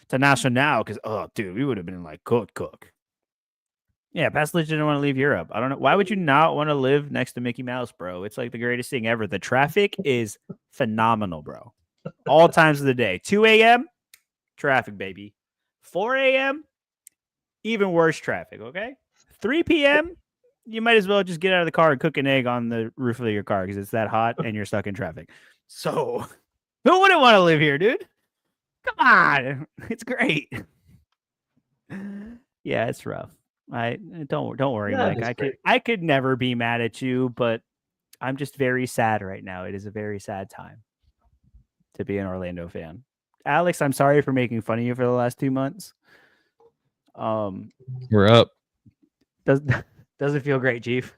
to Nacional because, oh, dude, we would have been like, cook. Yeah, Paslich didn't want to leave Europe. I don't know. Why would you not want to live next to Mickey Mouse, bro? It's like the greatest thing ever. The traffic is phenomenal, bro. All times of the day. 2 a.m., traffic, baby. 4 a.m., even worse traffic, okay? 3 p.m., you might as well just get out of the car and cook an egg on the roof of your car because it's that hot and you're stuck in traffic. So, who wouldn't want to live here, dude? Come on. It's great. Yeah, it's rough. Don't worry, Yeah, Mike. I could never be mad at you, but I'm just very sad right now. It is a very sad time to be an Orlando fan. Alex, I'm sorry for making fun of you for the last 2 months. We're up. Doesn't feel great, Chief.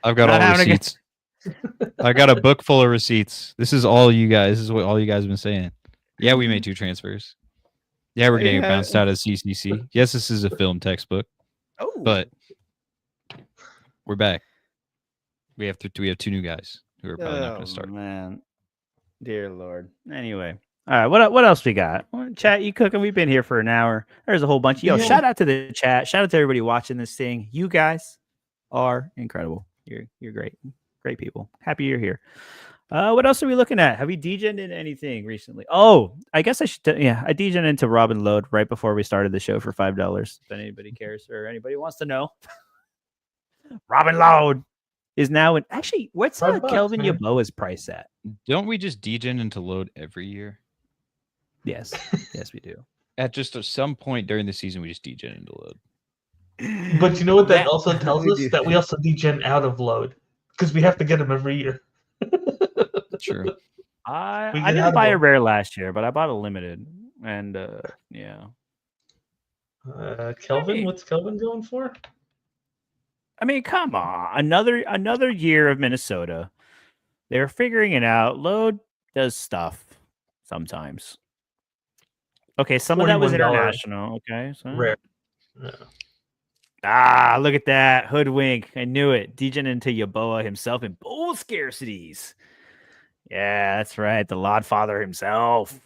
I've got Not all having a good- receipts. I got a book full of receipts. This is all you guys. This is what all you guys have been saying. Yeah, we made 2 transfers. Yeah, we're getting bounced out of CCC. Yes, this is a film textbook, Oh, but we're back. We have 2 new guys who are probably not going to start. Man, dear Lord. Anyway, all right. What else we got? Chat, you cooking? We've been here for an hour. There's a whole bunch. Yo, Yeah. shout out to the chat. Shout out to everybody watching this thing. You guys are incredible. You're great. Great people. Happy you're here. What else are we looking at? Have we degened into anything recently? Oh, I guess I should. I degened into Robin Load right before we started the show for $5. If anybody cares or anybody wants to know, Robin Load is now in. Actually, what's $5, Kelvin man. Yaboa's price at? Don't we just degen into load every year? Yes, yes, we do. At just some point during the season, we just degen into load. But you know what that Yeah, also tells we us? do. That we also degen out of load because we have to get them every year. True. I We get out didn't of buy a them. rare last year, but I bought a limited, and yeah. Kelvin, Hey. what's Kelvin going for? I mean, come on, another year of Minnesota. They're figuring it out. Load does stuff sometimes. Okay, some of that was $41 international. Okay, so Rare. Yeah. Ah, look at that. Hoodwink. I knew it. Degen into Yaboa himself in both scarcities. Yeah, that's right. The Lodfather himself.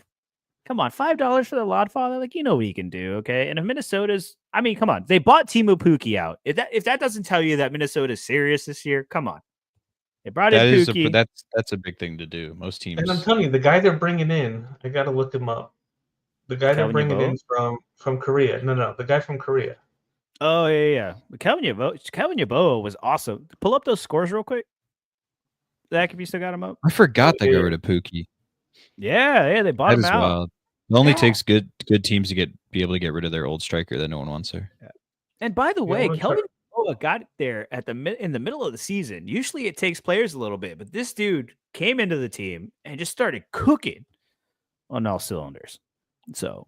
Come on, $5 for the Lodfather? Like, you know what he can do, okay? And if Minnesota's, I mean, come on. They bought Timo Pukki out. If that doesn't tell you that Minnesota's serious this year, come on. They brought in Pukki. That's a big thing to do. Most teams. And I'm telling you, the guy they're bringing in, I got to look him up. The guy they're bringing in from Korea. No, the guy from Korea. Oh, yeah. Kelvin Yeboah was awesome. Pull up those scores real quick. Zach, if you still got him up. I forgot they got rid of Pookie. Yeah, they bought him out. Wild. It only takes good teams to be able to get rid of their old striker that no one wants there. Yeah. And by the way, Kelvin Yeboah got there in the middle of the season. Usually it takes players a little bit, but this dude came into the team and just started cooking on all cylinders. So,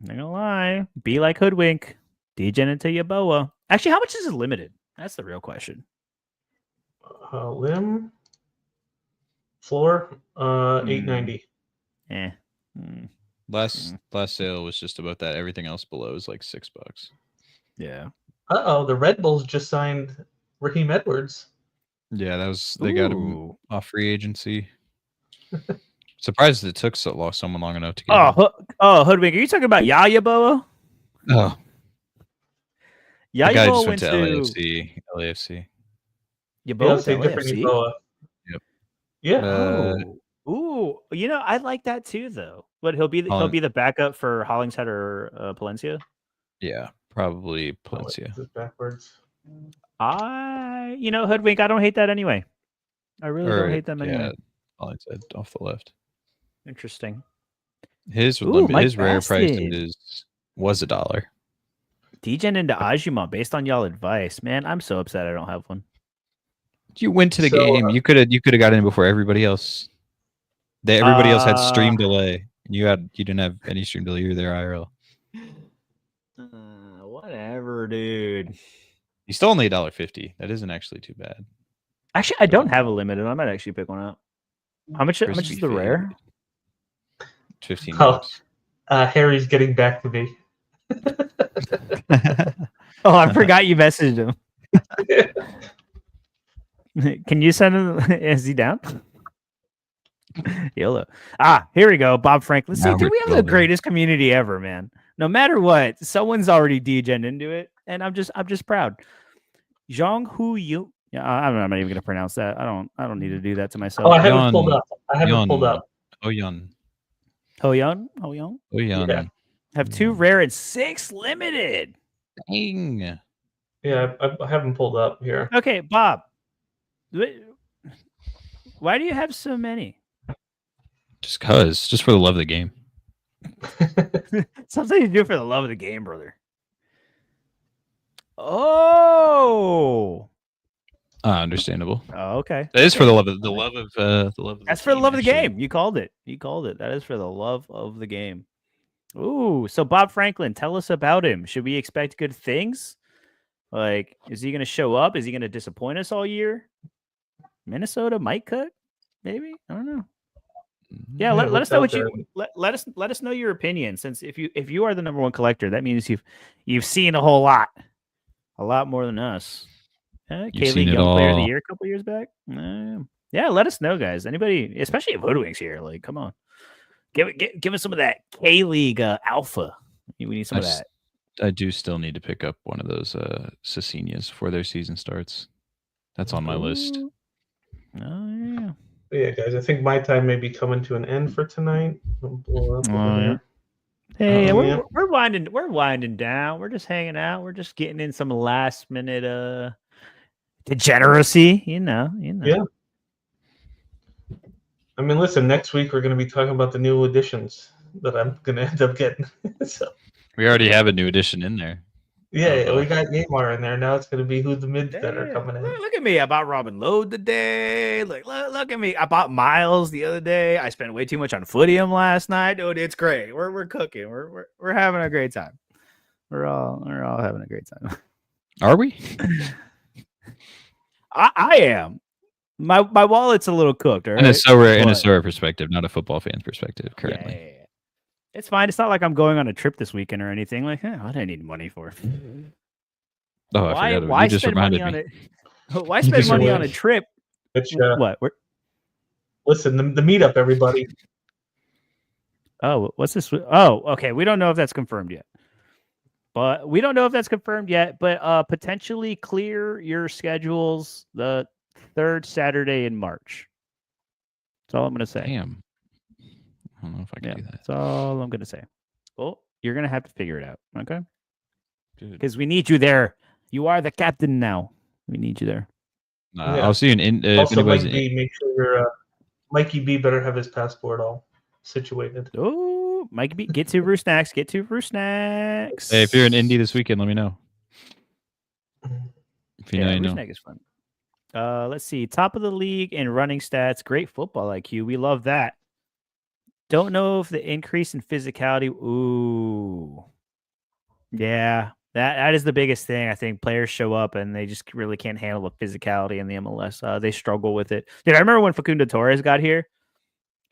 I'm not gonna lie, be like Hoodwink, Degen into Yeboah. Actually, how much is it limited? That's the real question. Limb floor, $8.90. Last sale was just about that. Everything else below is like $6. Yeah. The Red Bulls just signed Raheem Edwards. Yeah, they got him off free agency. Surprised it took someone long enough to get him. Hoodwink, are you talking about Yeboah? Oh. Yeboah guy just went to LAFC. Yeboah different Yeboah. Yep. Yeah. Ooh, I like that too, though. But he'll be the backup for Hollingshead or Palencia. Yeah, probably Palencia. Backwards. Hoodwink. I don't hate that anyway. I really don't hate them anyway. Hollingshead off the left. Interesting. His rare price was $1. Degen into Ajima based on y'all advice. Man, I'm so upset I don't have one. You went to the game. You could have got in before everybody else. Everybody else had stream delay. You didn't have any stream delay. You were there IRL. Whatever, dude. You still only $1.50. That isn't actually too bad. Actually, I don't have a limit, and I might actually pick one up. How much is the rare? $15. Harry's getting back to me. I forgot you messaged him. Can you send him? Is he down? YOLO. Here we go. Bob Franklin. See, dude, we have the greatest community ever, man. No matter what, someone's already degened into it, and I'm just proud. Zhang Hu Yu. Yeah, I'm not even gonna pronounce that. I don't need to do that to myself. I haven't pulled up. Hoyun. Yeah. Have 2 rare and 6 limited. Dang. Yeah, I haven't pulled up here. Okay, Bob. Why do you have so many? Just for the love of the game. Something you do for the love of the game, brother. Oh. Understandable. Oh, okay. That is for the love of the That's for the love of the game. You called it. That is for the love of the game. Ooh, so Bob Franklin, tell us about him. Should we expect good things? Like, is he going to show up? Is he going to disappoint us all year? Minnesota might cut, maybe. I don't know. Yeah, let us know what let us know your opinion. Since if you are the #1 collector, that means you've seen a whole lot, more than us. K-League Young Player of the Year a couple years back. Yeah, let us know, guys. Anybody, especially if Hoodwink's here, like, come on, give us some of that K-League Alpha. We need some of that. I do still need to pick up one of those Cecinias before their season starts. That's on my list. Oh yeah. Yeah, guys, I think my time may be coming to an end for tonight. Hey, we're winding down. We're just hanging out. We're just getting in some last minute degeneracy, you know. Yeah. I mean, listen, next week we're going to be talking about the new additions that I'm going to end up getting. So we already have a new addition in there. Yeah, we got Neymar in there. Now it's going to be who the mids that are coming in. Look at me. I bought Robin Lode today. Look at me. I bought Miles the other day. I spent way too much on Footium last night. Dude, it's great. We're cooking. We're having a great time. We're all having a great time. Are we? I am. My wallet's a little cooked, all right? In a Sorare perspective, not a football fan's perspective currently. Yeah. It's fine. It's not like I'm going on a trip this weekend or anything. Like, what do I need money for? Oh, I forgot. Why You just spend money reminded on me. it? Why spend Just money on a wish. trip? Which, What? listen, the meetup, everybody. Oh, what's this? Oh, okay. We don't know if that's confirmed yet. But potentially clear your schedules the third Saturday in March. That's all I'm gonna say. Damn. I don't know if I can do that. That's all I'm gonna say. Well, you're gonna have to figure it out, okay? Good. Because we need you there. You are the captain now. We need you there. Yeah. I'll see you in. If Also, anybody's Mike B, make sure your Mikey B better have his passport all situated. Oh, Mike B, get to Brew Snacks. Get to Brew Snacks. Hey, if you're in Indy this weekend, let me know. If you know, you Brew know. Snack is fun. Let's see. Top of the league in running stats. Great football IQ. We love that. Don't know if the increase in physicality. Ooh. Yeah. That is the biggest thing. I think players show up and they just really can't handle the physicality in the MLS. They struggle with it. Dude, I remember when Facundo Torres got here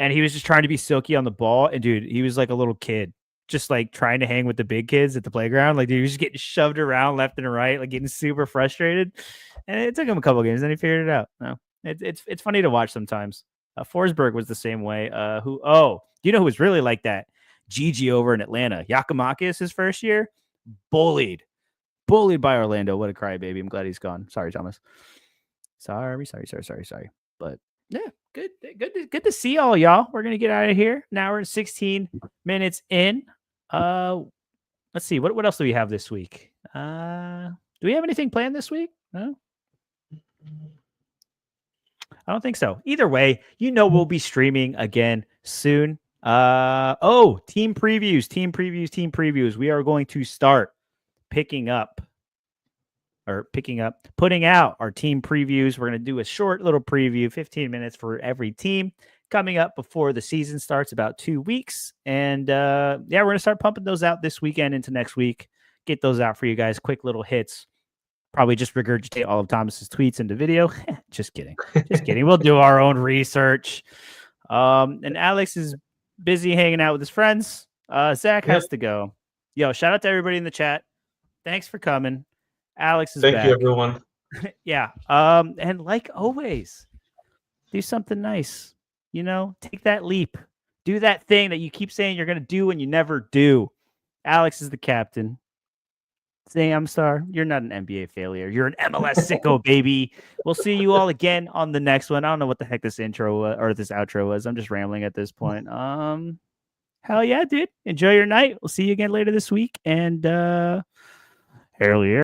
and he was just trying to be silky on the ball. And dude, he was like a little kid, just like trying to hang with the big kids at the playground. Like, dude, he was just getting shoved around left and right, like getting super frustrated. And it took him a couple games, then he figured it out. No, it's funny to watch sometimes. Forsberg was the same way. Do you know who was really like that? Gigi over in Atlanta. Yakimakis, his first year, bullied by Orlando. What a crybaby. I'm glad he's gone. Sorry, Thomas. Sorry. But yeah, good to see all y'all. We're gonna get out of here. Now we're 16 minutes in. Let's see. What else do we have this week? Do we have anything planned this week? No. I don't think so. Either way, we'll be streaming again soon. Team previews. We are going to start putting out our team previews. We're going to do a short little preview, 15 minutes for every team coming up before the season starts, about 2 weeks. And we're going to start pumping those out this weekend into next week. Get those out for you guys. Quick little hits. Probably just regurgitate all of Thomas's tweets into video. Just kidding. We'll do our own research. And Alex is busy hanging out with his friends. Zach has to go. Yo, shout out to everybody in the chat. Thanks for coming. Alex is back. Thank you, everyone. Yeah. And like always, do something nice. Take that leap. Do that thing that you keep saying you're going to do and you never do. Alex is the captain. Sam Star, you're not an NBA failure. You're an MLS sicko, baby. We'll see you all again on the next one. I don't know what the heck this intro or this outro was. I'm just rambling at this point. Hell yeah, dude. Enjoy your night. We'll see you again later this week. And hell yeah.